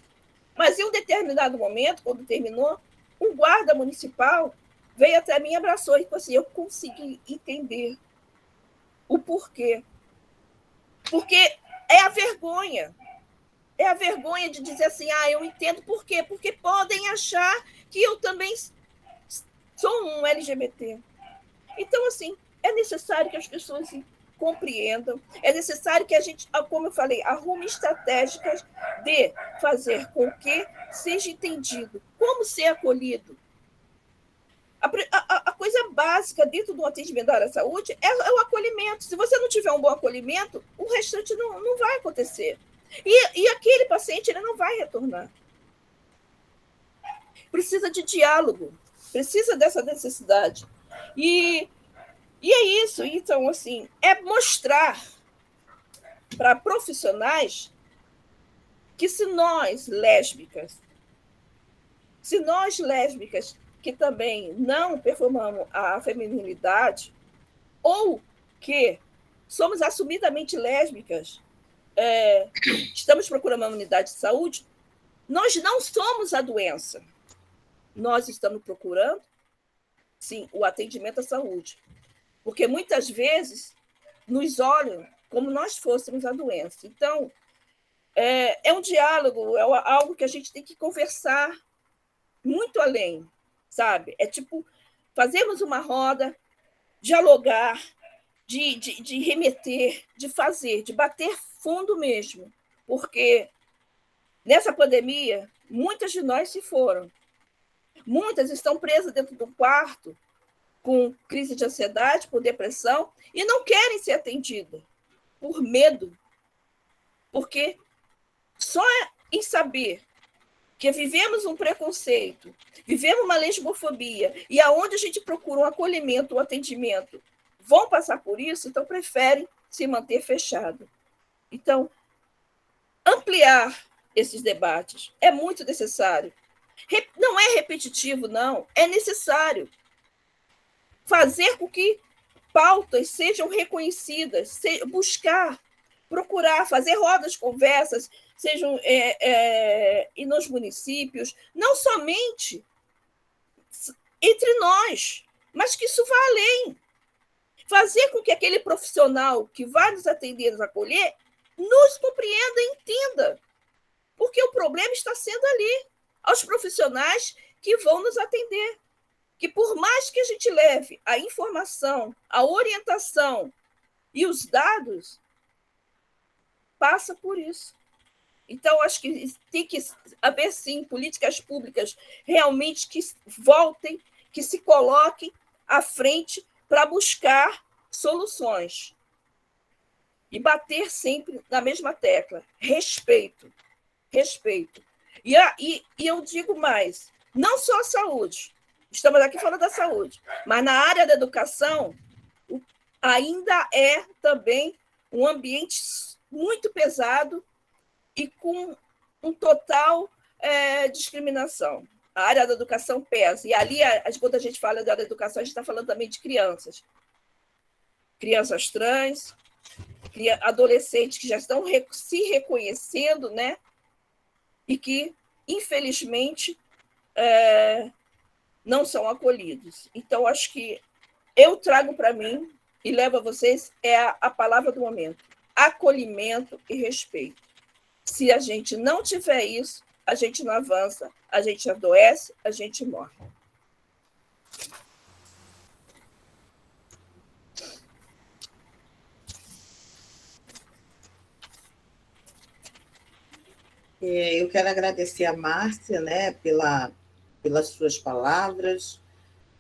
mas em um determinado momento, quando terminou, um guarda municipal veio até mim e abraçou e falou assim, eu consegui entender o porquê. Porque é a vergonha de dizer assim, eu entendo por quê, porque podem achar que eu também sou um LGBT. Então, assim, é necessário que as pessoas compreendam, é necessário que a gente, como eu falei, arrume estratégias de fazer com que seja entendido como ser acolhido. A coisa básica dentro do atendimento da área da saúde é o acolhimento. Se você não tiver um bom acolhimento, o restante não vai acontecer. E aquele paciente ele não vai retornar. Precisa de diálogo, precisa dessa necessidade. E é isso. Então, assim, é mostrar para profissionais que se nós, lésbicas, que também não performamos a feminilidade, ou que somos assumidamente lésbicas, estamos procurando uma unidade de saúde, nós não somos a doença. Nós estamos procurando, sim, o atendimento à saúde. Porque muitas vezes nos olham como nós fôssemos a doença. Então, é um diálogo, é algo que a gente tem que conversar muito além, sabe? É tipo, fazermos uma roda, dialogar, de remeter, de fazer, de bater fundo mesmo. Porque nessa pandemia, muitas de nós se foram. Muitas estão presas dentro do quarto, com crise de ansiedade, por depressão, e não querem ser atendidas, por medo. Porque só em saber que vivemos um preconceito, vivemos uma lesbofobia, e aonde a gente procura um acolhimento, um atendimento, vão passar por isso, então preferem se manter fechado. Então, ampliar esses debates é muito necessário. Não é repetitivo, não, é necessário fazer com que pautas sejam reconhecidas, buscar, procurar, fazer rodas de conversas, sejam e nos municípios, não somente entre nós, mas que isso vá além. fazer com que aquele profissional que vai nos atender, nos acolher, nos compreenda e entenda. Porque o problema está sendo ali, aos profissionais que vão nos atender. Que por mais que a gente leve a informação, a orientação e os dados, passa por isso. Então, acho que tem que haver, sim, políticas públicas realmente que voltem, que se coloquem à frente para buscar soluções. E bater sempre na mesma tecla. Respeito. Respeito. E eu digo mais, não só a saúde, estamos aqui falando da saúde, mas na área da educação ainda é também um ambiente muito pesado e com um total discriminação. A área da educação pesa. E ali, quando a gente fala da área da educação, a gente está falando também de crianças. Crianças trans, adolescentes que já estão se reconhecendo, né? E que, infelizmente, não são acolhidos. Então, acho que eu trago para mim e levo a vocês a palavra do momento: acolhimento e respeito. Se a gente não tiver isso, a gente não avança, a gente adoece, a gente morre. Eu quero agradecer a Márcia, né, pelas suas palavras.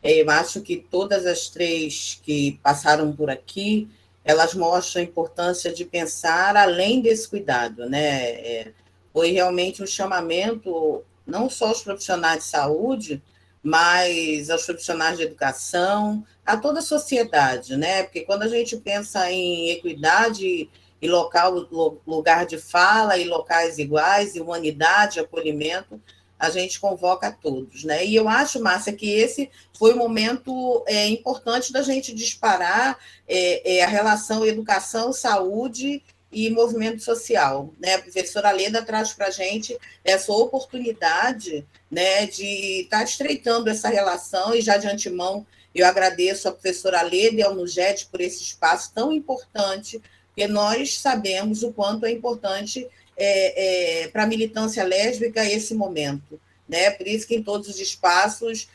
Eu acho que todas as três que passaram por aqui, elas mostram a importância de pensar além desse cuidado, né? Foi realmente um chamamento, não só aos profissionais de saúde, mas aos profissionais de educação, a toda a sociedade, né? Porque quando a gente pensa em equidade e lugar de fala, e locais iguais, e humanidade, acolhimento, a gente convoca a todos, né? E eu acho, Márcia, que esse foi um momento importante da gente disparar a relação educação, saúde e movimento social, né? A professora Leda traz para a gente essa oportunidade, né, de estar estreitando essa relação, e já de antemão eu agradeço a professora Leda e ao NUGET por esse espaço tão importante, porque nós sabemos o quanto é importante para a militância lésbica esse momento, né? Por isso que em todos os espaços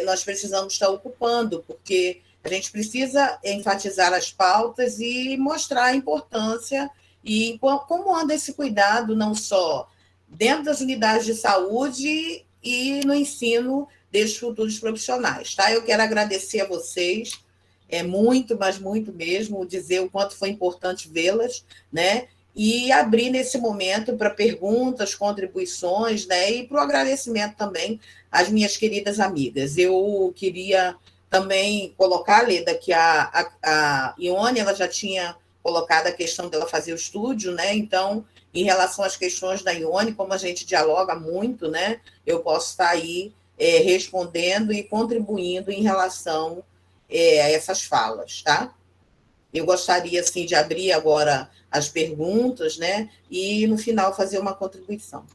nós precisamos estar ocupando, porque a gente precisa enfatizar as pautas e mostrar a importância e como anda esse cuidado, não só dentro das unidades de saúde e no ensino desses futuros profissionais. Tá? Eu quero agradecer a vocês, muito, mas muito mesmo, dizer o quanto foi importante vê-las, né? E abrir nesse momento para perguntas, contribuições, né? E para o agradecimento também às minhas queridas amigas. Eu queria também colocar, Leda, que a Ione ela já tinha colocado a questão dela fazer o estúdio, né? Então, em relação às questões da Ione, como a gente dialoga muito, né? Eu posso estar aí respondendo e contribuindo em relação a essas falas, tá? Eu gostaria, assim, de abrir agora as perguntas, né? E, no final, fazer uma contribuição.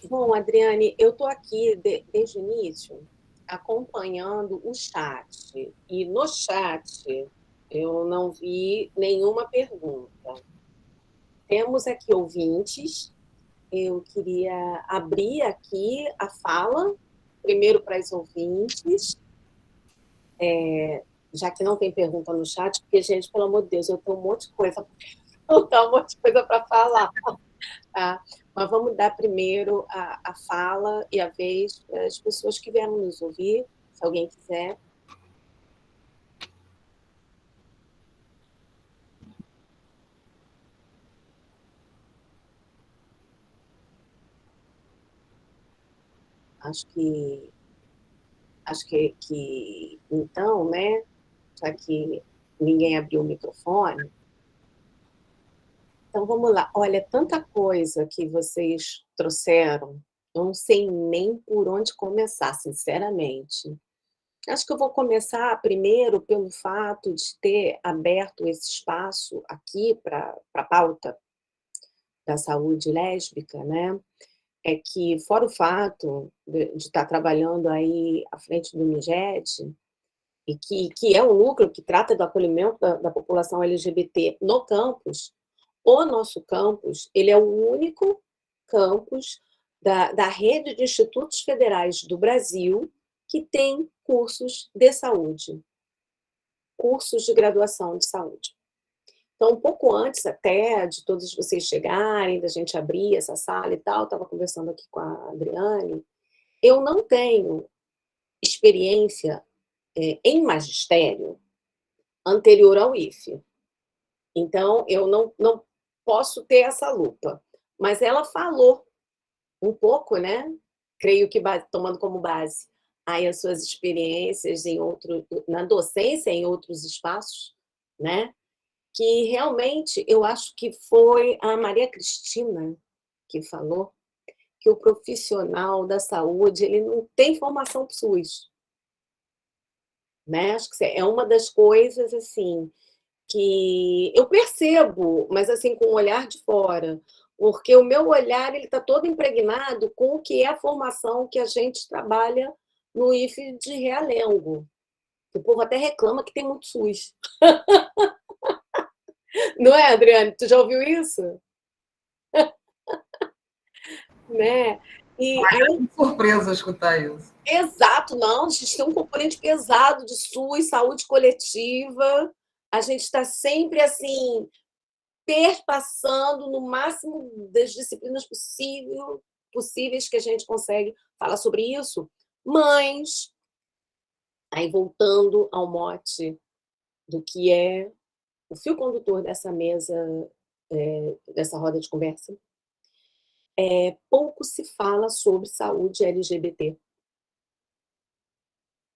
Bom, Adriane, eu estou aqui desde o início acompanhando o chat. E no chat eu não vi nenhuma pergunta. Temos aqui ouvintes. Eu queria abrir aqui a fala, primeiro para os ouvintes, já que não tem pergunta no chat, porque, gente, pelo amor de Deus, eu tenho um monte de coisa para falar. Tá? Mas vamos dar primeiro a fala e a vez para as pessoas que vieram nos ouvir, se alguém quiser. Acho que então, né, já que ninguém abriu o microfone, então vamos lá. Olha, tanta coisa que vocês trouxeram, eu não sei nem por onde começar, sinceramente. Acho que eu vou começar primeiro pelo fato de ter aberto esse espaço aqui para a pauta da saúde lésbica, né? é que, fora o fato de estar trabalhando aí à frente do MIGED, e que é um núcleo que trata do acolhimento da população LGBT no campus, o nosso campus, ele é o único campus da rede de institutos federais do Brasil que tem cursos de saúde, cursos de graduação de saúde. Então, um pouco antes até de todos vocês chegarem, da gente abrir essa sala e tal, estava conversando aqui com a Adriane, eu não tenho experiência em magistério anterior ao IFE. Então, eu não posso ter essa lupa. Mas ela falou um pouco, né? Creio que tomando como base aí as suas experiências na docência em outros espaços, né? Que realmente eu acho que foi a Maria Cristina que falou que o profissional da saúde ele não tem formação para o SUS, né? Acho que é uma das coisas assim que eu percebo, mas assim com o olhar de fora, porque o meu olhar ele está todo impregnado com o que é a formação que a gente trabalha no IFE de Realengo. O povo até reclama que tem muito SUS. Não é, Adriane? Tu já ouviu isso? Né? E aí, surpresa escutar isso. Exato, não, a gente tem um componente pesado de SUS, saúde coletiva, a gente está sempre assim, perpassando no máximo das disciplinas possíveis que a gente consegue falar sobre isso, mas, aí voltando ao mote do que é o fio condutor dessa mesa, dessa roda de conversa, pouco se fala sobre saúde LGBT.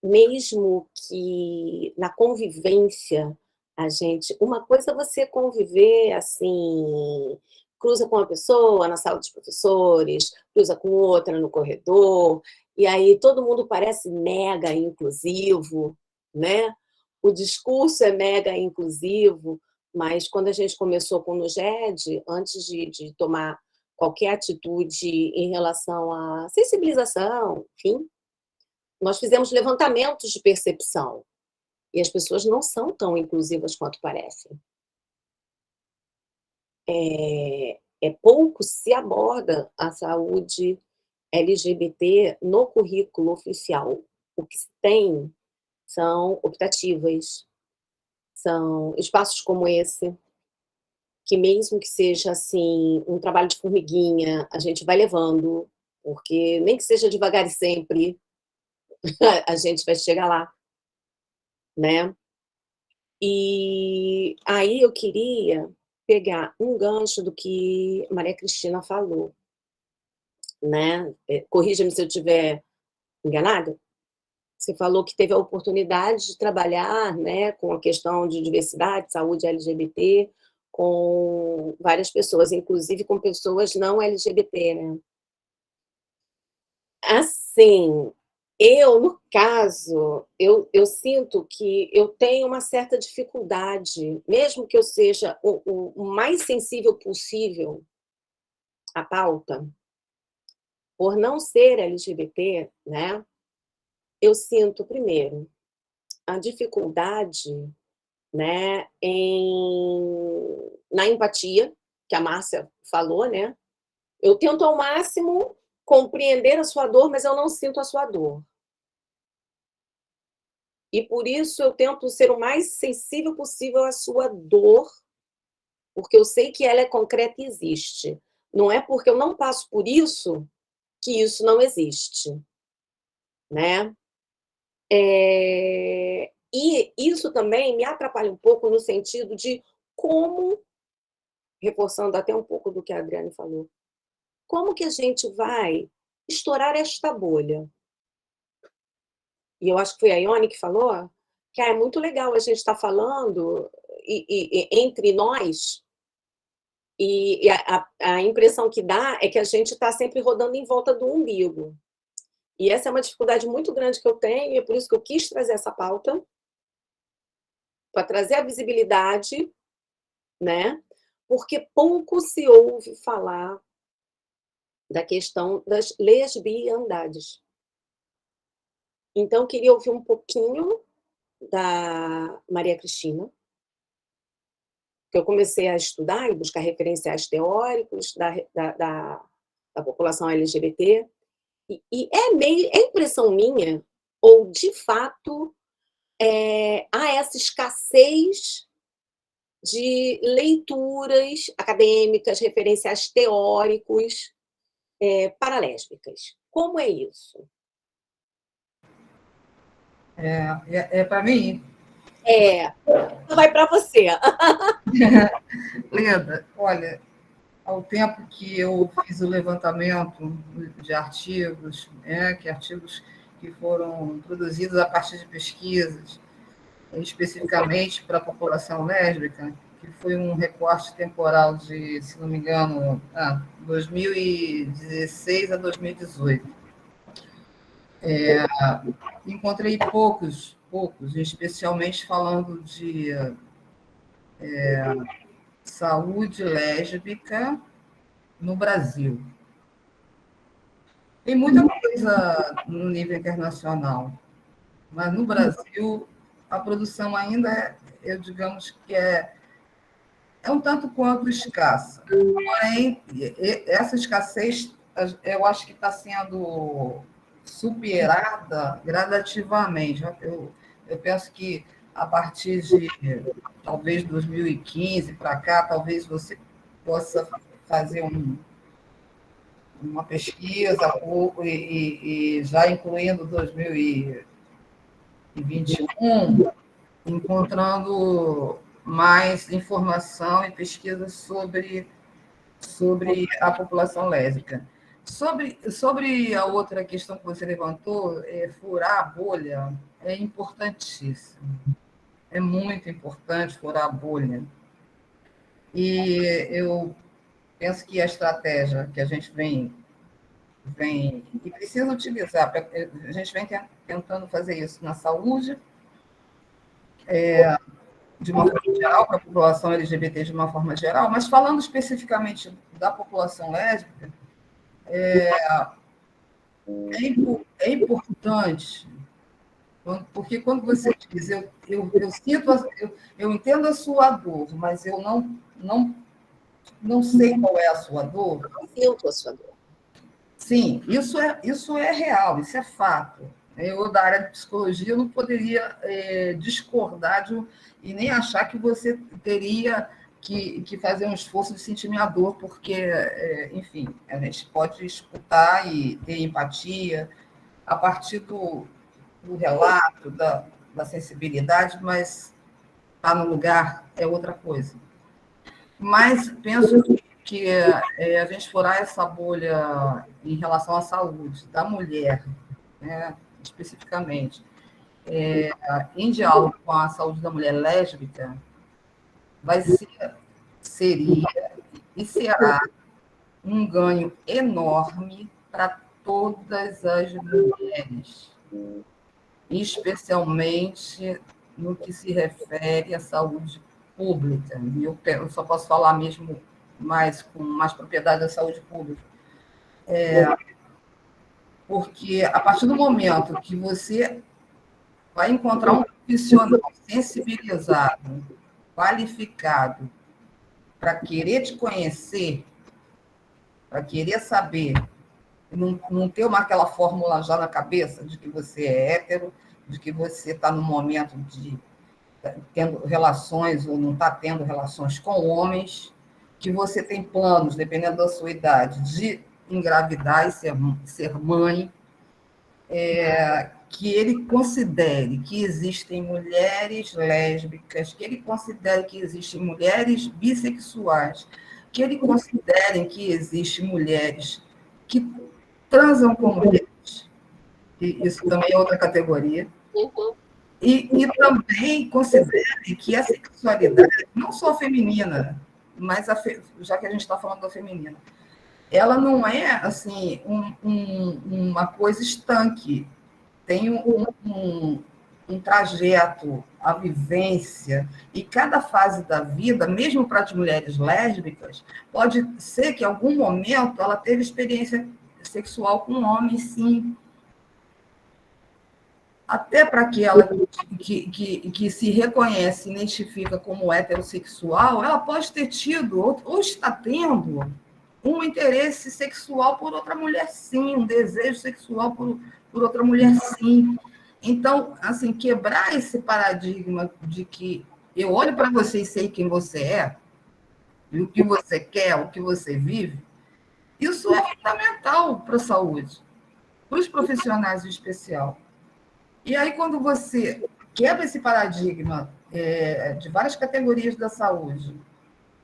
Mesmo que na convivência a gente... Uma coisa é você conviver assim, cruza com uma pessoa na sala dos professores, cruza com outra no corredor, e aí todo mundo parece mega inclusivo, né? O discurso é mega inclusivo, mas quando a gente começou com o NUGED, antes de tomar qualquer atitude em relação à sensibilização, enfim, nós fizemos levantamentos de percepção e as pessoas não são tão inclusivas quanto parecem. Pouco se aborda a saúde LGBT no currículo oficial. O que se tem são optativas, são espaços como esse, que mesmo que seja assim um trabalho de formiguinha, a gente vai levando, porque nem que seja devagar e sempre, a gente vai chegar lá, né? E aí eu queria pegar um gancho do que Maria Cristina falou, né? Corrija-me se eu estiver enganada. Você falou que teve a oportunidade de trabalhar, né, com a questão de diversidade, saúde LGBT, com várias pessoas, inclusive com pessoas não LGBT, né? Assim, no caso, eu sinto que eu tenho uma certa dificuldade, mesmo que eu seja o mais sensível possível à pauta, por não ser LGBT, né? Eu sinto, primeiro, a dificuldade, né, na empatia, que a Márcia falou, né? Eu tento ao máximo compreender a sua dor, mas eu não sinto a sua dor. E por isso eu tento ser o mais sensível possível à sua dor, porque eu sei que ela é concreta e existe. Não é porque eu não passo por isso que isso não existe, né? E isso também me atrapalha um pouco no sentido de como, reforçando até um pouco do que a Adriane falou, como que a gente vai estourar esta bolha? E eu acho que foi a Ione que falou que é muito legal a gente estar falando entre nós, e a impressão que dá é que a gente está sempre rodando em volta do umbigo. E essa é uma dificuldade muito grande que eu tenho, e é por isso que eu quis trazer essa pauta, para trazer a visibilidade, né? Porque pouco se ouve falar da questão das lesbiandades. Então, queria ouvir um pouquinho da Maria Cristina, que eu comecei a estudar e buscar referenciais teóricos da população LGBT, e é impressão minha, ou de fato há essa escassez de leituras acadêmicas, referenciais teóricos para lésbicas. Como é isso? Para mim? Vai para você. Leda, olha, ao tempo que eu fiz o levantamento de artigos, artigos que foram produzidos a partir de pesquisas, especificamente para a população lésbica, que foi um recorte temporal de, se não me engano, 2016 a 2018. Encontrei poucos, especialmente falando de saúde lésbica no Brasil. Tem muita coisa no nível internacional, mas no Brasil a produção ainda digamos que é um tanto quanto escassa. Porém, essa escassez, eu acho que está sendo superada gradativamente. Eu penso que a partir de, talvez, 2015 para cá, talvez você possa fazer uma pesquisa e já incluindo 2021, encontrando mais informação e pesquisas sobre a população lésbica. Sobre a outra questão que você levantou, furar a bolha, é importantíssimo. É muito importante furar a bolha. E eu penso que a estratégia que a gente vem e precisa utilizar, a gente vem tentando fazer isso na saúde, de uma forma geral, para a população LGBT de uma forma geral, mas falando especificamente da população lésbica, é importante, porque quando você diz, eu sinto, eu entendo a sua dor, mas eu não sei qual é a sua dor. Eu sinto a sua dor. Sim, isso é real, isso é fato. Eu, da área de psicologia, não poderia discordar e nem achar que você teria que fazer um esforço de sentir minha dor, porque, enfim, a gente pode escutar e ter empatia a partir do relato, da sensibilidade, mas estar no lugar é outra coisa. Mas penso que a gente furar essa bolha em relação à saúde da mulher, né, especificamente, em diálogo com a saúde da mulher lésbica, seria e será um ganho enorme para todas as mulheres, especialmente no que se refere à saúde pública. Eu só posso falar mesmo com mais propriedade da saúde pública. Porque, a partir do momento que você vai encontrar um profissional sensibilizado, qualificado, para querer te conhecer, para querer saber, não ter aquela fórmula já na cabeça de que você é hétero, de que você está no momento de tendo relações ou não está tendo relações com homens, que você tem planos, dependendo da sua idade, de engravidar e ser mãe, que ele considere que existem mulheres lésbicas, que ele considere que existem mulheres bissexuais, que ele considere que existem mulheres que transam com mulheres, e isso também é outra categoria, e também considere que a sexualidade, não só feminina, mas já que a gente está falando da feminina, ela não é assim uma coisa estanque. Tem um trajeto a vivência, e cada fase da vida, mesmo para as mulheres lésbicas, pode ser que em algum momento ela teve experiência sexual com um homem, sim. Até para que ela que se reconhece, identifica como heterossexual, ela pode ter tido, ou está tendo, um interesse sexual por outra mulher, sim, um desejo sexual por outra mulher, sim. Então, assim, quebrar esse paradigma de que eu olho para você e sei quem você é, e o que você quer, o que você vive, isso é fundamental para a saúde, para os profissionais em especial. E aí, quando você quebra esse paradigma de várias categorias da saúde,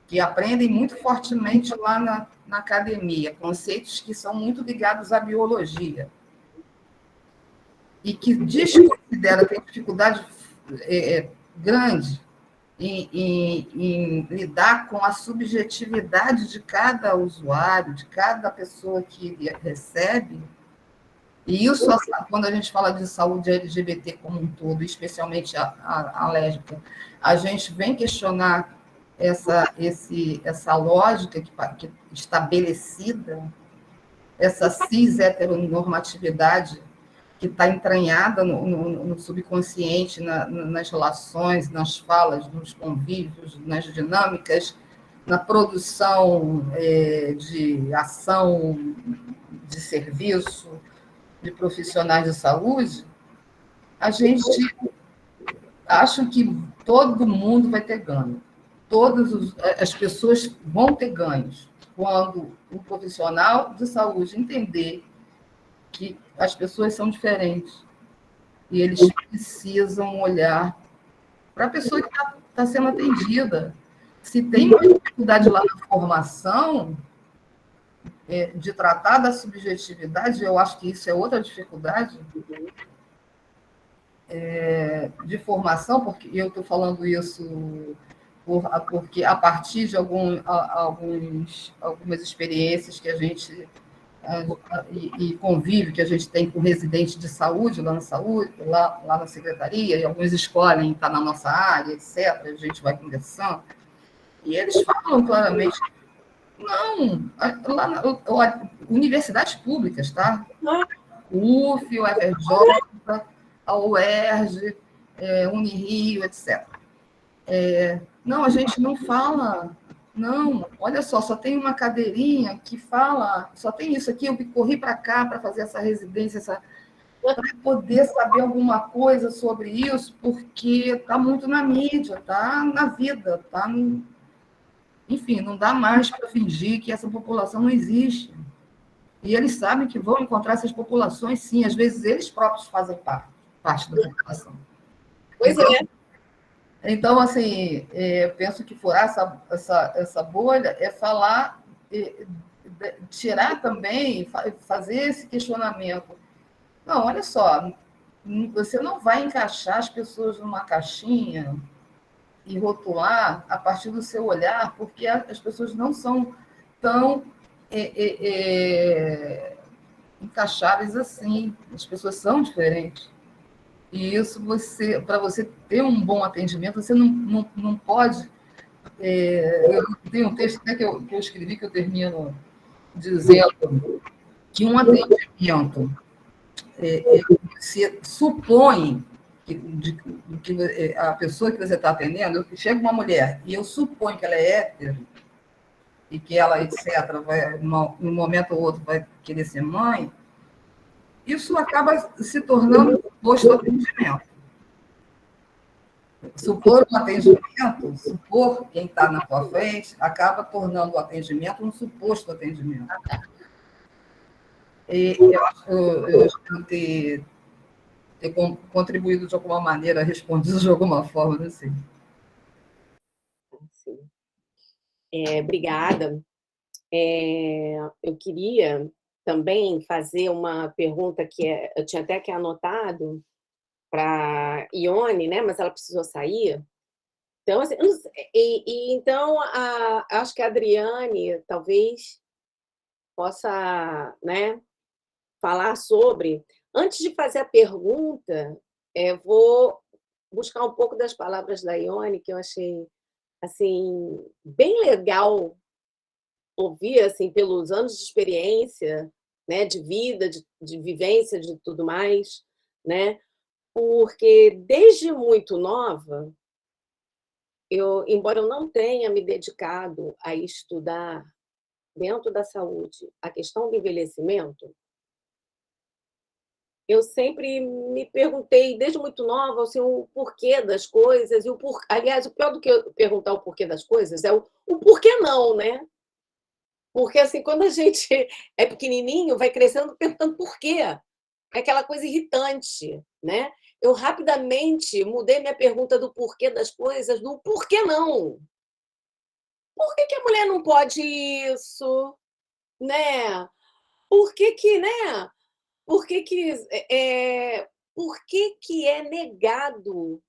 que aprendem muito fortemente lá na academia, conceitos que são muito ligados à biologia, e que desconsidera, tem dificuldade grande em lidar com a subjetividade de cada usuário, de cada pessoa que recebe. E isso, quando a gente fala de saúde LGBT como um todo, especialmente a lésbica, a gente vem questionar essa lógica que estabelecida, essa cis-heteronormatividade que está entranhada no subconsciente, nas relações, nas falas, nos convívios, nas dinâmicas, na produção de ação, de serviço, de profissionais de saúde, a gente acha que todo mundo vai ter ganho. Todas as pessoas vão ter ganhos quando o profissional de saúde entender que as pessoas são diferentes e eles precisam olhar para a pessoa que está sendo atendida. Se tem uma dificuldade lá na formação de tratar da subjetividade, eu acho que isso é outra dificuldade de formação, porque eu estou falando isso porque a partir de algumas experiências que a gente e convívio que a gente tem com residentes de saúde lá na secretaria, e alguns escolhem estar na nossa área, etc. A gente vai conversando, e eles falam claramente, não, lá universidades públicas, tá? O UF, o FRJ, a UERJ, Unirio, etc. Não, a gente não fala. Não, olha só tem uma cadeirinha que fala, só tem isso aqui, eu corri para cá para fazer essa residência, para poder saber alguma coisa sobre isso, porque está muito na mídia, está na vida, enfim, não dá mais para fingir que essa população não existe. E eles sabem que vão encontrar essas populações, sim, às vezes eles próprios fazem parte da população. Pois é. Então, assim, penso que furar essa bolha é falar, tirar também, fazer esse questionamento. Não, olha só, você não vai encaixar as pessoas numa caixinha e rotular a partir do seu olhar, porque as pessoas não são tão encaixáveis assim. As pessoas são diferentes. E isso, para você ter um bom atendimento, você não pode... eu tenho um texto até que eu escrevi, que eu termino dizendo que um atendimento se supõe que a pessoa que você está atendendo, chega uma mulher e eu suponho que ela é hétero, e que ela, etc., em um momento ou outro vai querer ser mãe, isso acaba se tornando um suposto atendimento. Supor um atendimento, supor quem está na tua frente, acaba tornando o atendimento um suposto atendimento. E eu espero ter contribuído de alguma maneira, respondido de alguma forma, não sei. Sim. Obrigada. Eu queria também fazer uma pergunta que eu tinha até que anotado para Ione, né? Mas ela precisou sair. Então, assim, então acho que a Adriane talvez possa, né, falar sobre. Antes de fazer a pergunta, vou buscar um pouco das palavras da Ione, que eu achei assim bem legal ouvir, assim, pelos anos de experiência, né, de vida, de vivência, de tudo mais, né? Porque desde muito nova, embora eu não tenha me dedicado a estudar dentro da saúde a questão do envelhecimento, eu sempre me perguntei, desde muito nova, assim, o porquê das coisas, aliás, o pior do que eu perguntar o porquê das coisas é o porquê não, né? Porque, assim, quando a gente é pequenininho, vai crescendo perguntando por quê. É aquela coisa irritante, né? Eu rapidamente mudei minha pergunta do porquê das coisas do porquê não. Por que que a mulher não pode isso, né? Por que que, né? Por que que por que que é negado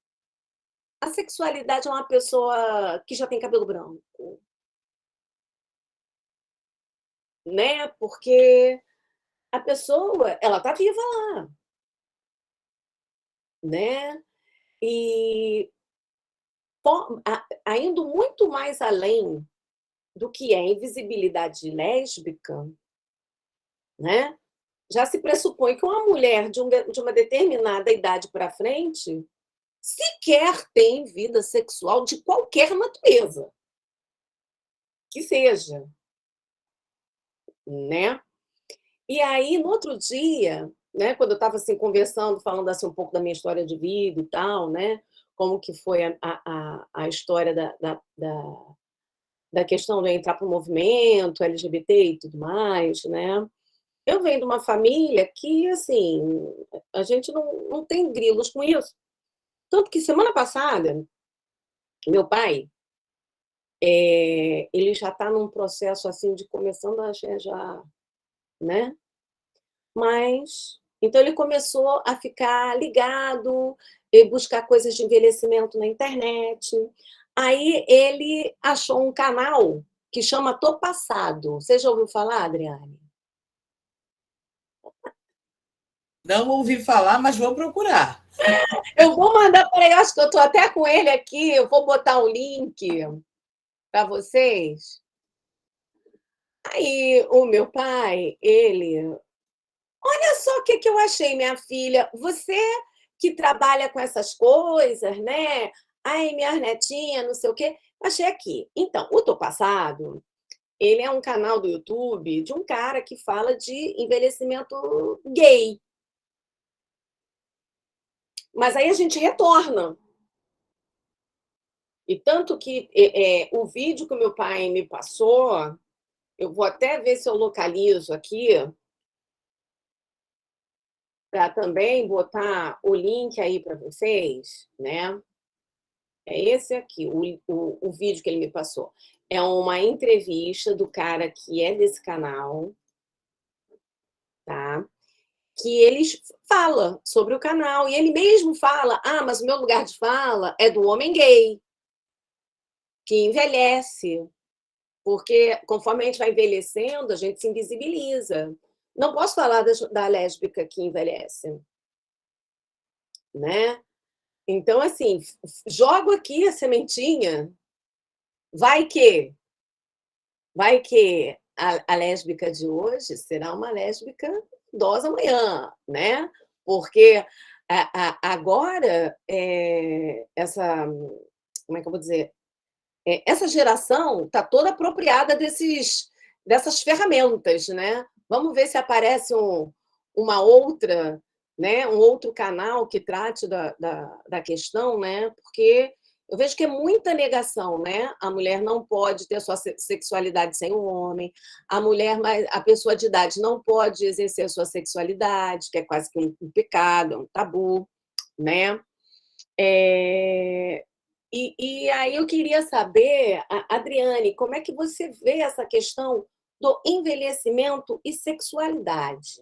a sexualidade a uma pessoa que já tem cabelo branco, né? Porque a pessoa, ela tá viva lá, né? E indo muito mais além do que é a invisibilidade lésbica, né? Já se pressupõe que uma mulher de uma determinada idade para frente sequer tem vida sexual de qualquer natureza que seja, né? E aí, no outro dia, né, quando eu estava assim, conversando, falando assim, um pouco da minha história de vida e tal, né? Como que foi a história da questão de entrar para o movimento LGBT e tudo mais, né? Eu venho de uma família que, assim, a gente não tem grilos com isso. Tanto que semana passada, meu pai, ele já está num processo assim de começando a já, né? Mas então ele começou a ficar ligado e buscar coisas de envelhecimento na internet. Aí ele achou um canal que chama Tô Passado. Você já ouviu falar, Adriane? Não ouvi falar, mas vou procurar. Eu vou mandar para ele, acho que eu estou até com ele aqui, eu vou botar o link para vocês. Aí o meu pai, olha só o que eu achei, minha filha, você que trabalha com essas coisas, né? Ai, minha netinha, não sei o quê. Achei aqui. Então, o Tô Passado, ele é um canal do YouTube de um cara que fala de envelhecimento gay. Mas aí a gente retorna. E tanto que o vídeo que o meu pai me passou, eu vou até ver se eu localizo aqui, para também botar o link aí para vocês, né? É esse aqui, o vídeo que ele me passou. É uma entrevista do cara que é desse canal, tá? Que ele fala sobre o canal, e ele mesmo fala, mas o meu lugar de fala é do homem gay, que envelhece, porque conforme a gente vai envelhecendo, a gente se invisibiliza. Não posso falar da lésbica que envelhece, né? Então, assim, jogo aqui a sementinha, vai que a lésbica de hoje será uma lésbica idosa amanhã, né? Porque agora como é que eu vou dizer? Essa geração está toda apropriada dessas ferramentas, né? Vamos ver se aparece uma outra, né? Um outro canal que trate da questão, né? Porque eu vejo que é muita negação, né? A mulher não pode ter sua sexualidade sem o homem, a pessoa de idade não pode exercer a sua sexualidade, que é quase que um pecado, um tabu, né? E aí eu queria saber, Adriane, como é que você vê essa questão do envelhecimento e sexualidade?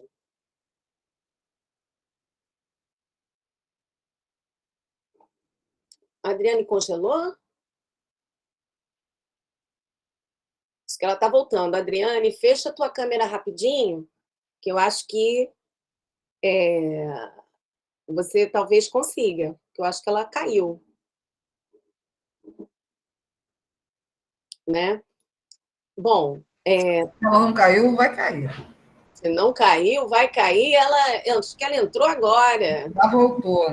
A Adriane congelou? Acho que ela está voltando. Adriane, fecha a tua câmera rapidinho, que eu acho que você talvez consiga. Eu acho que ela caiu, né? Bom, Se ela não caiu, vai cair. se não caiu, vai cair. Acho que ela entrou agora. Já voltou.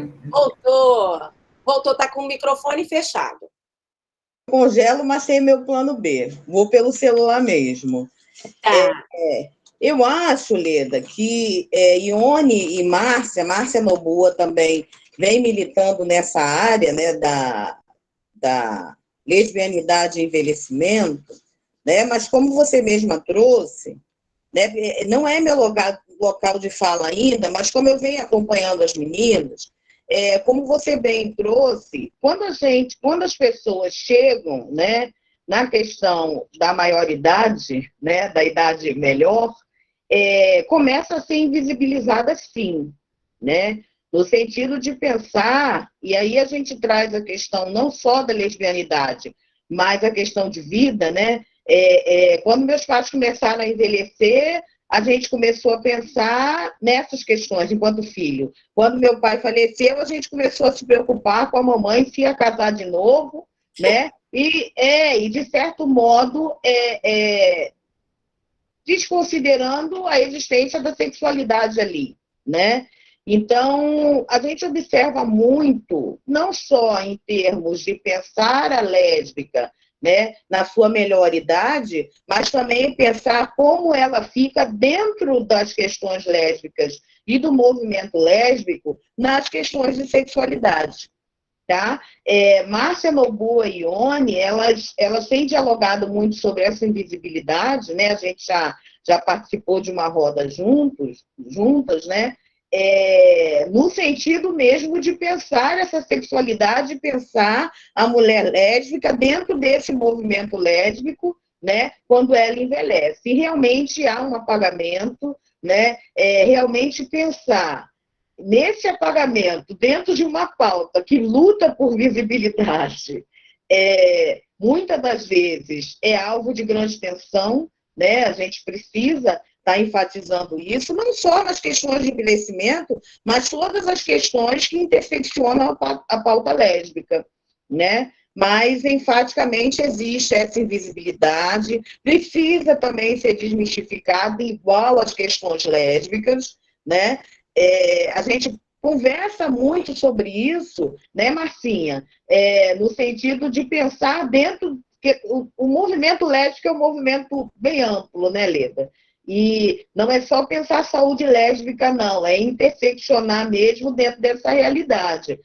Voltou, tá com o microfone fechado. Congelo, mas tem meu plano B. Vou pelo celular mesmo. Tá. Eu acho, Leda, que Ione e Márcia Noboa também vem militando nessa área, né, da lesbianidade e envelhecimento, né, mas como você mesma trouxe, né, não é meu local de fala ainda, mas como eu venho acompanhando as meninas, como você bem trouxe, quando as pessoas chegam, né, na questão da maioridade, né, da idade melhor, começa a ser invisibilizada sim, né? No sentido de pensar, e aí a gente traz a questão não só da lesbianidade, mas a questão de vida, né? Quando meus pais começaram a envelhecer, a gente começou a pensar nessas questões enquanto filho. Quando meu pai faleceu, a gente começou a se preocupar com a mamãe se ia casar de novo, né? E de certo modo, desconsiderando a existência da sexualidade ali, né? Então, a gente observa muito, não só em termos de pensar a lésbica, né, na sua melhor idade, mas também pensar como ela fica dentro das questões lésbicas e do movimento lésbico nas questões de sexualidade. Tá? Márcia Noboa e Ione, elas têm dialogado muito sobre essa invisibilidade, né? A gente já participou de uma roda juntas, né? No sentido mesmo de pensar essa sexualidade, pensar a mulher lésbica dentro desse movimento lésbico, né? Quando ela envelhece. E realmente há um apagamento, né? Realmente pensar nesse apagamento, dentro de uma pauta que luta por visibilidade, muitas das vezes é alvo de grande tensão, né? A gente precisa estar enfatizando isso, não só nas questões de envelhecimento, mas todas as questões que interseccionam a pauta lésbica, né? Mas, enfaticamente, existe essa invisibilidade, precisa também ser desmistificada, igual às questões lésbicas, né? A gente conversa muito sobre isso, né, Marcinha? No sentido de pensar dentro. O movimento lésbico é um movimento bem amplo, né, Leda? E não é só pensar saúde lésbica, não, é interseccionar mesmo dentro dessa realidade.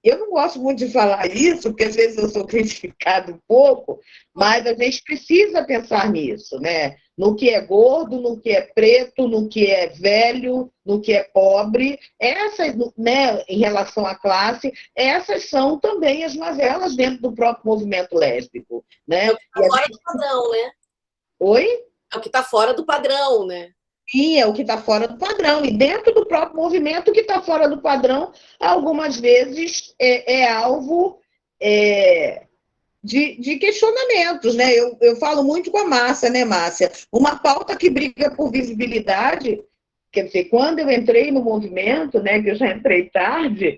Eu não gosto muito de falar isso, porque às vezes eu sou criticado um pouco, mas a gente precisa pensar nisso, né? No que é gordo, no que é preto, no que é velho, no que é pobre. Essas, né, em relação à classe, essas são também as mazelas dentro do próprio movimento lésbico, né? É o que está fora do padrão, né? Oi? É o que está fora do padrão, né? Sim, é o que está fora do padrão. E dentro do próprio movimento, o que está fora do padrão, algumas vezes é alvo de questionamentos, né? Eu falo muito com a Márcia, né, Márcia? Uma pauta que briga por visibilidade, quer dizer, quando eu entrei no movimento, né, que eu já entrei tarde,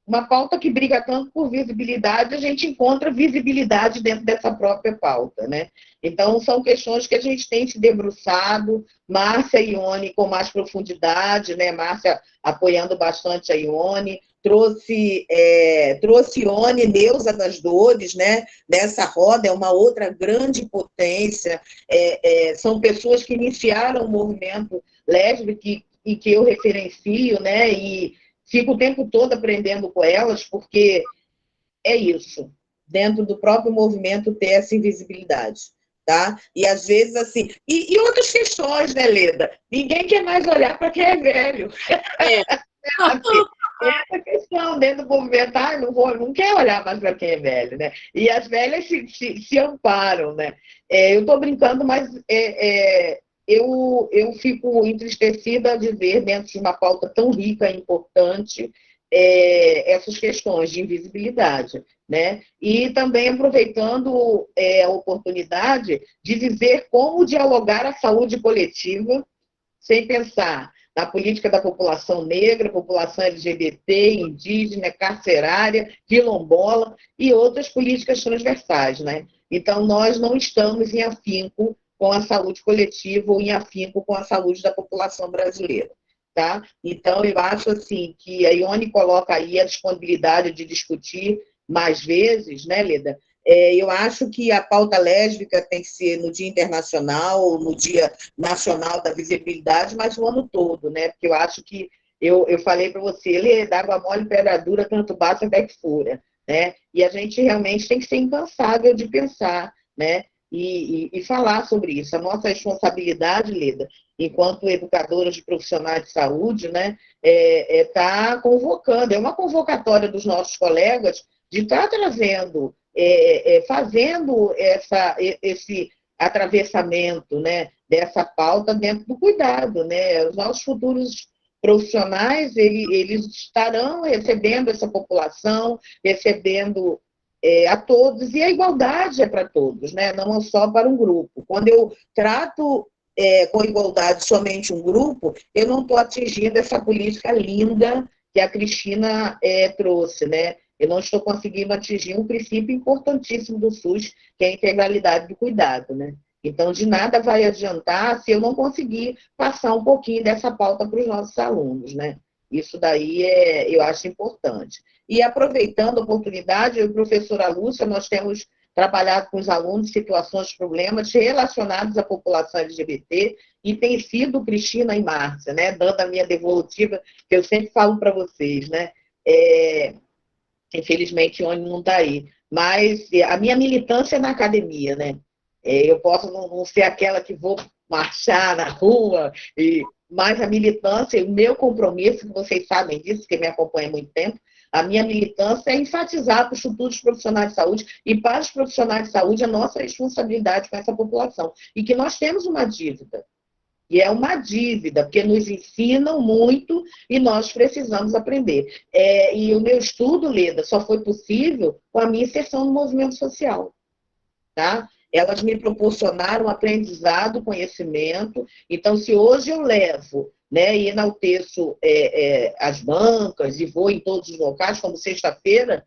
uma pauta que briga tanto por visibilidade, a gente encontra visibilidade dentro dessa própria pauta, né? Então, são questões que a gente tem se debruçado, Márcia e Ione com mais profundidade, né? Márcia apoiando bastante a Ione, trouxe Ione, Neuza das Dores, né? Nessa roda, é uma outra grande potência, são pessoas que iniciaram o movimento lésbico e que eu referencio, né? E fico o tempo todo aprendendo com elas, porque é isso, dentro do próprio movimento ter essa invisibilidade, tá? E às vezes assim, e outras questões, né, Leda? Ninguém quer mais olhar para quem é velho. Essa questão dentro do movimento, não quer olhar mais para quem é velho, né? E as velhas se amparam, né? Eu estou brincando, mas eu fico entristecida de ver, dentro de uma pauta tão rica e importante, essas questões de invisibilidade, né? E também aproveitando a oportunidade de dizer como dialogar a saúde coletiva sem pensar na política da população negra, população LGBT, indígena, carcerária, quilombola e outras políticas transversais, né? Então, nós não estamos em afinco com a saúde coletiva ou em afinco com a saúde da população brasileira. Tá? Então, eu acho assim, que a Ione coloca aí a disponibilidade de discutir mais vezes, né, Leda? Eu acho que a pauta lésbica tem que ser no Dia Internacional, no Dia Nacional da Visibilidade, mas o ano todo, né? Porque eu acho que, eu falei para você, Leda, água mole, pedra dura, tanto bate até que fura, né? E a gente realmente tem que ser incansável de pensar, né? E falar sobre isso. A nossa responsabilidade, Leda, enquanto educadoras de profissionais de saúde, né, está convocando, é uma convocatória dos nossos colegas de estar trazendo, fazendo esse atravessamento, né, dessa pauta dentro do cuidado, né? Os nossos futuros profissionais, eles estarão recebendo essa população, recebendo a todos, e a igualdade é para todos, né? Não é só para um grupo. Quando eu trato com igualdade somente um grupo, eu não estou atingindo essa política linda que a Cristina trouxe, né? Eu não estou conseguindo atingir um princípio importantíssimo do SUS, que é a integralidade do cuidado, né? Então, de nada vai adiantar se eu não conseguir passar um pouquinho dessa pauta para os nossos alunos, né? Isso daí eu acho importante. E aproveitando a oportunidade, eu e a professora Lúcia, nós temos trabalhado com os alunos situações, problemas relacionados à população LGBT, e tem sido Cristina e Márcia, né, dando a minha devolutiva, que eu sempre falo para vocês, né, infelizmente o Ione não está aí, mas a minha militância é na academia, né, eu posso não ser aquela que vou marchar na rua, mas a militância e o meu compromisso, que vocês sabem disso, que me acompanham há muito tempo, a minha militância é enfatizar para os futuros profissionais de saúde e para os profissionais de saúde a nossa responsabilidade com essa população. E que nós temos uma dívida. E é uma dívida, porque nos ensinam muito e nós precisamos aprender. E o meu estudo, Leda, só foi possível com a minha inserção no movimento social. Tá? Elas me proporcionaram aprendizado, conhecimento. Então, se hoje eu levo, né, e enalteço as bancas e vou em todos os locais, como sexta-feira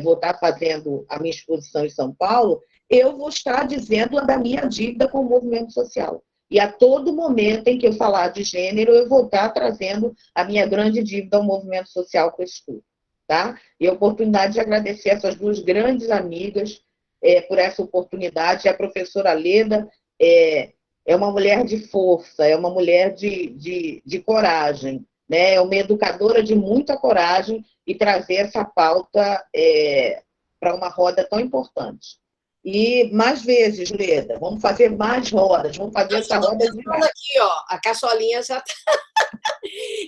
vou estar fazendo a minha exposição em São Paulo, eu vou estar dizendo da minha dívida com o movimento social. E a todo momento em que eu falar de gênero, eu vou estar trazendo a minha grande dívida ao movimento social com esse estudo. Tá? E a oportunidade de agradecer essas duas grandes amigas por essa oportunidade. A professora Leda é uma mulher de força, é uma mulher de coragem, né? É uma educadora de muita coragem e trazer essa pauta para uma roda tão importante. E mais vezes, Leda, vamos fazer mais rodas, vamos fazer essa roda de aqui, ó, a caçolinha já está.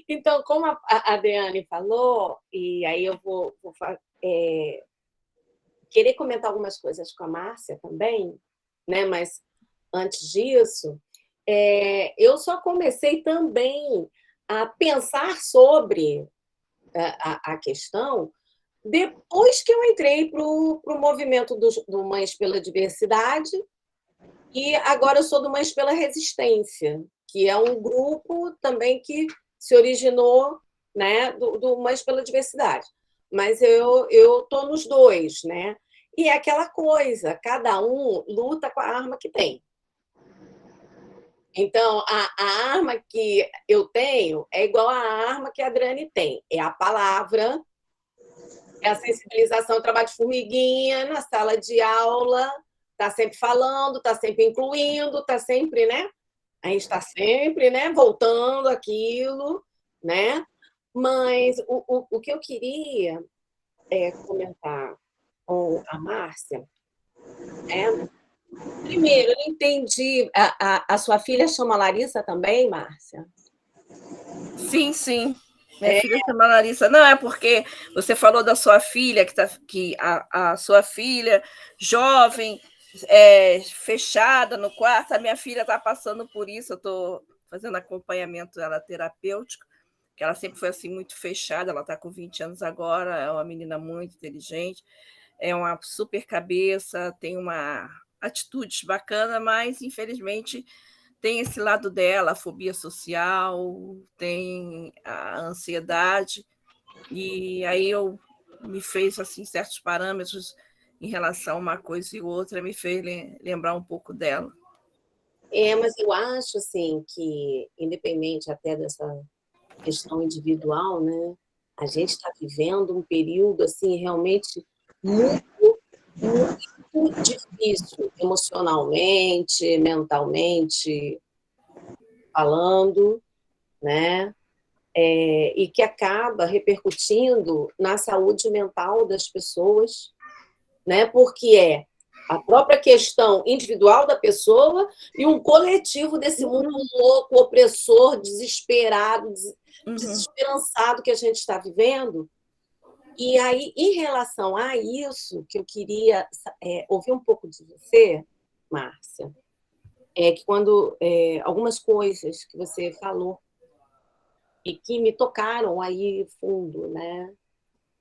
Então, como a Adriane falou, e aí eu vou querer comentar algumas coisas com a Márcia também, né? Mas antes disso, eu só comecei também a pensar sobre a questão depois que eu entrei para o movimento do Mães pela Diversidade, e agora eu sou do Mães pela Resistência, que é um grupo também que se originou, né, do Mães pela Diversidade. Mas eu estou nos dois, né? E é aquela coisa, cada um luta com a arma que tem. Então, a arma que eu tenho é igual à arma que a Adriane tem. É a palavra, é a sensibilização, o trabalho de formiguinha na sala de aula, está sempre falando, está sempre incluindo, está sempre, né? A gente está sempre, né, voltando aquilo, né? Mas o que eu queria comentar com a Márcia primeiro, eu não entendi. A sua filha chama Larissa também, Márcia? Sim, sim. Minha filha chama Larissa. Não, é porque você falou da sua filha, que a sua filha, jovem, fechada no quarto, a minha filha está passando por isso, eu estou fazendo acompanhamento dela terapêutico, que ela sempre foi assim muito fechada, ela está com 20 anos agora, é uma menina muito inteligente, é uma super cabeça, tem uma atitude bacana, mas infelizmente tem esse lado dela, a fobia social, tem a ansiedade, e aí me fez assim certos parâmetros em relação a uma coisa e outra, me fez lembrar um pouco dela. Mas eu acho assim que, independente até dessa questão individual, né, a gente está vivendo um período assim realmente muito, muito difícil, emocionalmente, mentalmente falando, né? E que acaba repercutindo na saúde mental das pessoas, né? Porque a própria questão individual da pessoa e um coletivo desse mundo louco, opressor, desesperado, desesperançado que a gente está vivendo. E aí, em relação a isso, que eu queria ouvir um pouco de você, Márcia, que quando algumas coisas que você falou e que me tocaram aí fundo, né?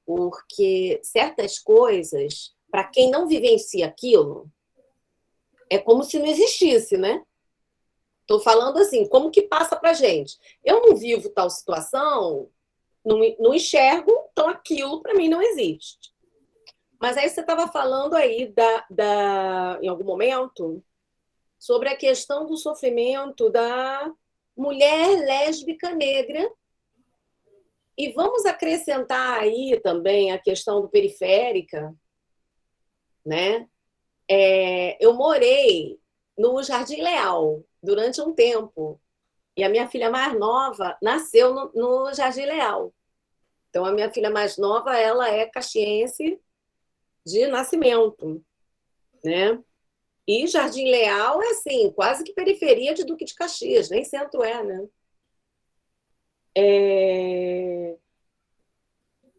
Porque certas coisas, para quem não vivencia aquilo, é como se não existisse, né? Estou falando assim, como que passa para gente? Eu não vivo tal situação, não enxergo, então aquilo para mim não existe. Mas aí você estava falando aí em algum momento sobre a questão do sofrimento da mulher lésbica negra. E vamos acrescentar aí também a questão do periférica, né? Eu morei no Jardim Leal durante um tempo, e a minha filha mais nova nasceu no Jardim Leal. Então, a minha filha mais nova, ela é caxiense de nascimento, né? E Jardim Leal é, assim, quase que periferia de Duque de Caxias, nem centro né?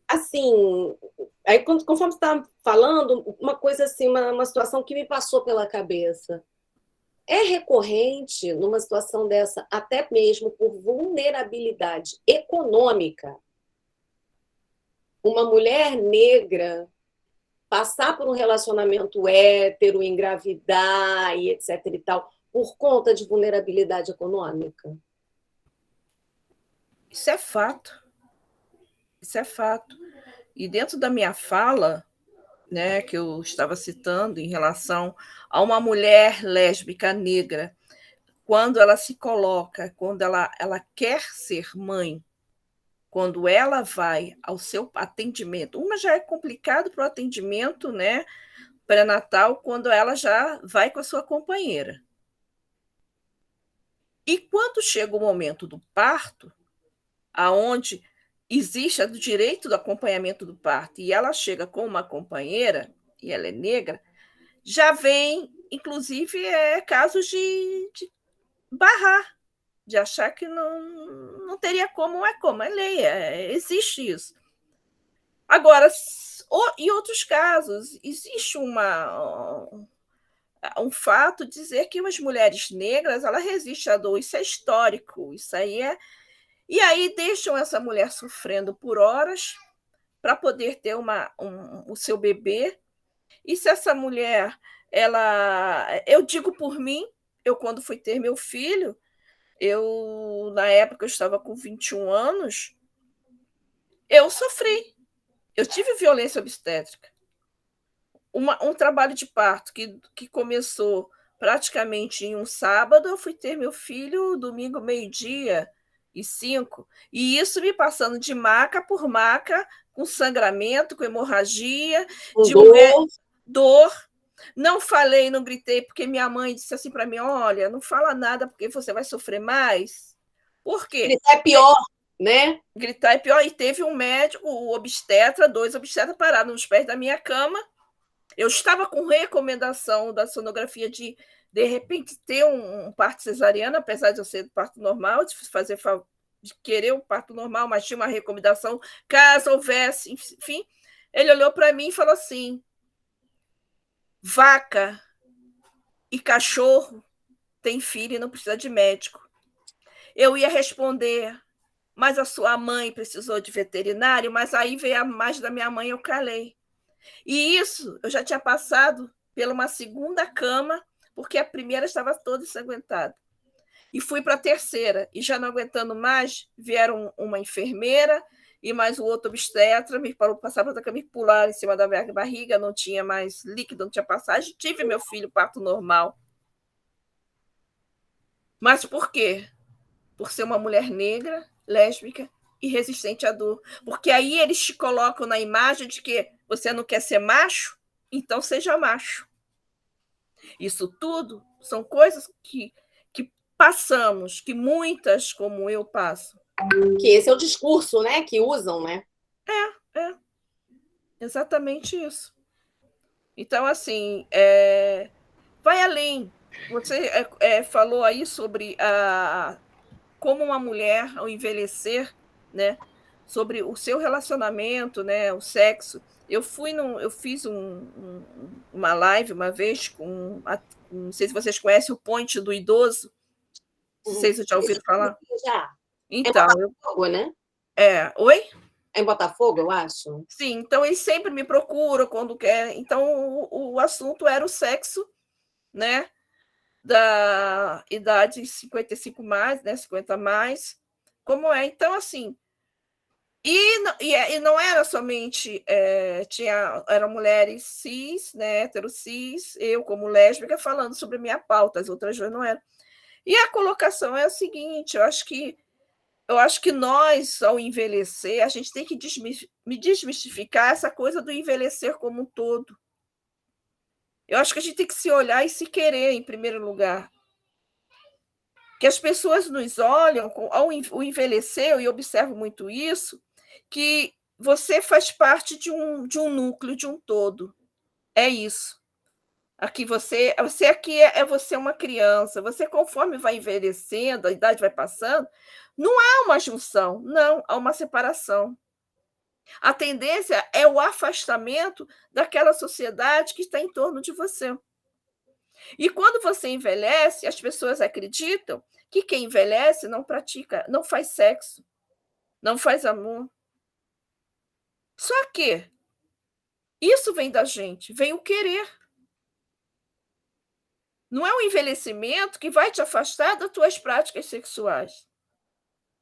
Assim, aí conforme você está falando, uma coisa assim, uma situação que me passou pela cabeça. É recorrente numa situação dessa, até mesmo por vulnerabilidade econômica, uma mulher negra passar por um relacionamento hétero, engravidar e etc e tal, por conta de vulnerabilidade econômica? Isso é fato. Isso é fato. E dentro da minha fala, né, que eu estava citando em relação a uma mulher lésbica negra, quando ela se coloca, quando ela quer ser mãe, quando ela vai ao seu atendimento, uma já é complicado para o atendimento, né, pré-natal, quando ela já vai com a sua companheira. E quando chega o momento do parto, aonde existe o direito do acompanhamento do parto, e ela chega com uma companheira, e ela é negra, já vem, inclusive, casos de barrar, de achar que não teria como, é lei, existe isso. Agora, em outros casos, existe um fato de dizer que as mulheres negras ela resistem à dor, isso é histórico, isso aí é. E aí deixam essa mulher sofrendo por horas para poder ter o seu bebê. E se essa mulher, eu digo por mim, eu quando fui ter meu filho, na época eu estava com 21 anos, eu sofri, eu tive violência obstétrica. Um trabalho de parto que começou praticamente em um sábado, eu fui ter meu filho domingo, 12:05, e isso me passando de maca por maca, com sangramento, com hemorragia, de dor. Não falei, não gritei, porque minha mãe disse assim para mim: olha, não fala nada, porque você vai sofrer mais. Por quê? Gritar é pior, né? Gritar é pior. E teve um médico, o obstetra, 2 obstetras parados nos pés da minha cama. Eu estava com recomendação da sonografia de repente, ter um parto cesariano, apesar de eu ser do parto normal, de querer um parto normal, mas tinha uma recomendação, caso houvesse, enfim. Ele olhou para mim e falou assim: vaca e cachorro tem filho e não precisa de médico. Eu ia responder: mas a sua mãe precisou de veterinário, mas aí veio a mais da minha mãe, eu calei. E isso, eu já tinha passado por uma segunda cama, porque a primeira estava toda ensanguentada. E fui para a terceira, e já não aguentando mais, vieram uma enfermeira e mais o outro obstetra, me passaram para me pular em cima da minha barriga, não tinha mais líquido, não tinha passagem. Tive meu filho, parto normal. Mas por quê? Por ser uma mulher negra, lésbica e resistente à dor. Porque aí eles te colocam na imagem de que você não quer ser macho, então seja macho. Isso tudo são coisas que passamos, que muitas, como eu, passo. Que esse é o discurso, né, que usam, né? É. Exatamente isso. Então, assim, vai além. Você falou aí sobre como uma mulher, ao envelhecer, né, sobre o seu relacionamento, né, o sexo. Eu fiz uma live uma vez com, não sei se vocês conhecem, o Ponte do Idoso. Não sei se vocês já ouviram falar. Já. Então, é em Botafogo, né? Oi? É em Botafogo, eu acho. Sim, então eles sempre me procuram quando quer. Então, o assunto era o sexo, né? Da idade 55 mais, né? 50 mais. Como é? Então, assim. E não era somente. Eram mulheres cis, né? Hétero cis, eu como lésbica, falando sobre minha pauta, as outras não eram. E a colocação é a seguinte: eu acho que nós, ao envelhecer, a gente tem que desmistificar essa coisa do envelhecer como um todo. Eu acho que a gente tem que se olhar e se querer, em primeiro lugar. Que as pessoas nos olham, ao envelhecer, eu observo muito isso, que você faz parte de um núcleo, de um todo. É isso. Aqui você aqui você é uma criança. Você, conforme vai envelhecendo, a idade vai passando, não há uma junção, não, há uma separação. A tendência é o afastamento daquela sociedade que está em torno de você. E quando você envelhece, as pessoas acreditam que quem envelhece não pratica, não faz sexo, não faz amor. Só que isso vem da gente, vem o querer. Não é o envelhecimento que vai te afastar das tuas práticas sexuais.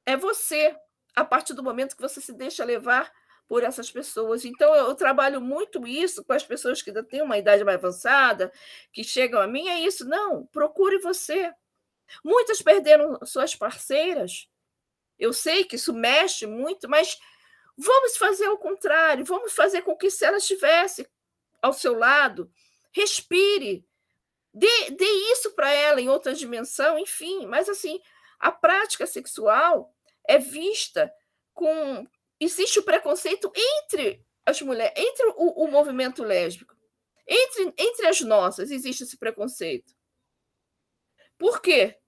É você, a partir do momento que você se deixa levar por essas pessoas. Então, eu trabalho muito isso com as pessoas que ainda têm uma idade mais avançada, que chegam a mim, é isso. Não, procure você. Muitas perderam suas parceiras. Eu sei que isso mexe muito, mas vamos fazer o contrário. Vamos fazer com que, se ela estivesse ao seu lado, respire. Dê isso para ela em outra dimensão, enfim. Mas, assim, a prática sexual é vista com... Existe o preconceito entre as mulheres, entre o movimento lésbico. Entre as nossas existe esse preconceito. Por quê?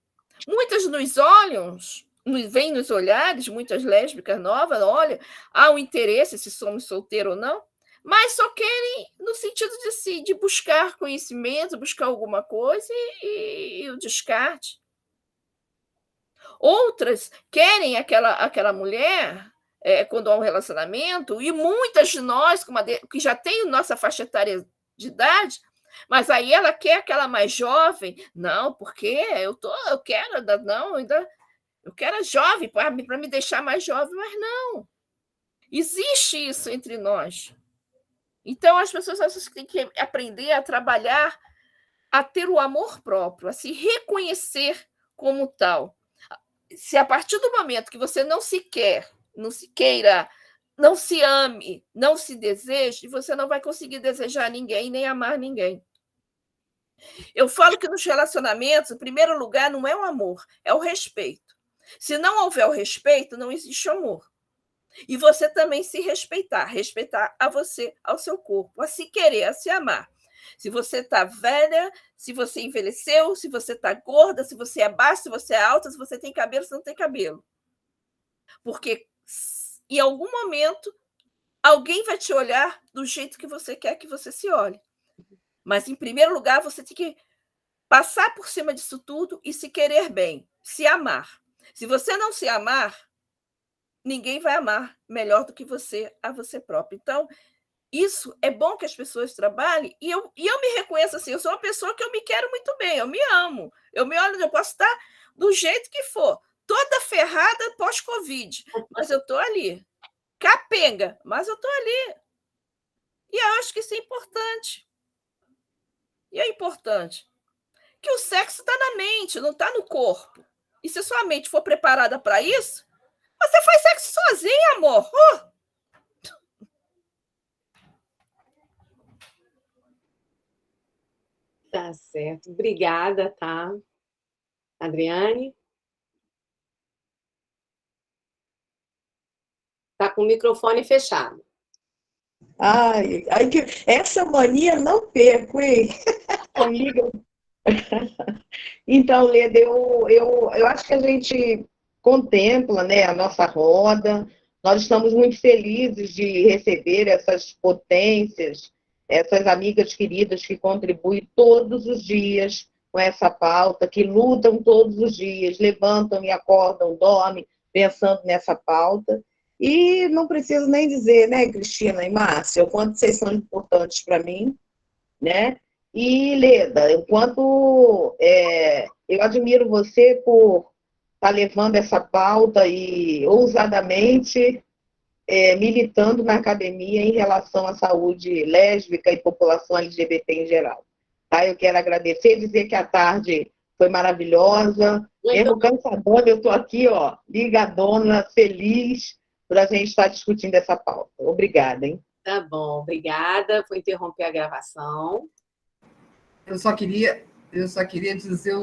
Muitas nos olham, vêm nos olhares, muitas lésbicas novas, olha, há um interesse se somos solteiros ou não, mas só querem no sentido de buscar conhecimento, buscar alguma coisa e o descarte. Outras querem aquela mulher, quando há um relacionamento, e muitas de nós, que já tem nossa faixa etária de idade, mas aí ela quer aquela mais jovem. Não, porque eu quero a jovem para me deixar mais jovem, mas não. Existe isso entre nós. Então, as pessoas têm que aprender a trabalhar, a ter o amor próprio, a se reconhecer como tal. Se a partir do momento que você não se quer, não se queira, não se ame, não se deseje, você não vai conseguir desejar ninguém, nem amar ninguém. Eu falo que nos relacionamentos, em primeiro lugar, não é o amor, é o respeito. Se não houver o respeito, não existe amor. E você também se respeitar a você, ao seu corpo, a se querer, a se amar. Se você está velha, se você envelheceu, se você está gorda, se você é baixa, se você é alta, se você tem cabelo, se não tem cabelo. Porque em algum momento alguém vai te olhar do jeito que você quer que você se olhe. Mas, em primeiro lugar, você tem que passar por cima disso tudo e se querer bem, se amar. Se você não se amar, ninguém vai amar melhor do que você a você próprio. Então, isso é bom que as pessoas trabalhem, e eu me reconheço assim, eu sou uma pessoa que eu me quero muito bem, eu me amo, eu me olho, eu posso estar do jeito que for, toda ferrada pós-Covid, mas eu estou ali. Capenga, mas eu estou ali. E eu acho que isso é importante. E é importante que o sexo está na mente, não está no corpo. E se sua mente for preparada para isso, você faz sexo sozinho, amor. Tá certo. Obrigada, tá? Adriane? Tá com o microfone fechado. Ai, essa mania não perco, hein? Amiga. Então, Leda, eu acho que a gente contempla, né, a nossa roda. Nós estamos muito felizes de receber essas potências, essas amigas queridas que contribuem todos os dias com essa pauta, que lutam todos os dias, levantam e acordam, dormem pensando nessa pauta. E não preciso nem dizer, né, Cristina e Márcia, o quanto vocês são importantes para mim, né? E, Leda, enquanto eu admiro você por estar levando essa pauta e ousadamente militando na academia em relação à saúde lésbica e população LGBT em geral. Tá? Eu quero agradecer, dizer que a tarde foi maravilhosa, mesmo cansadona, eu estou aqui, ó, ligadona, feliz por a gente estar discutindo essa pauta. Obrigada, hein? Tá bom, obrigada. Vou interromper a gravação. Eu só queria dizer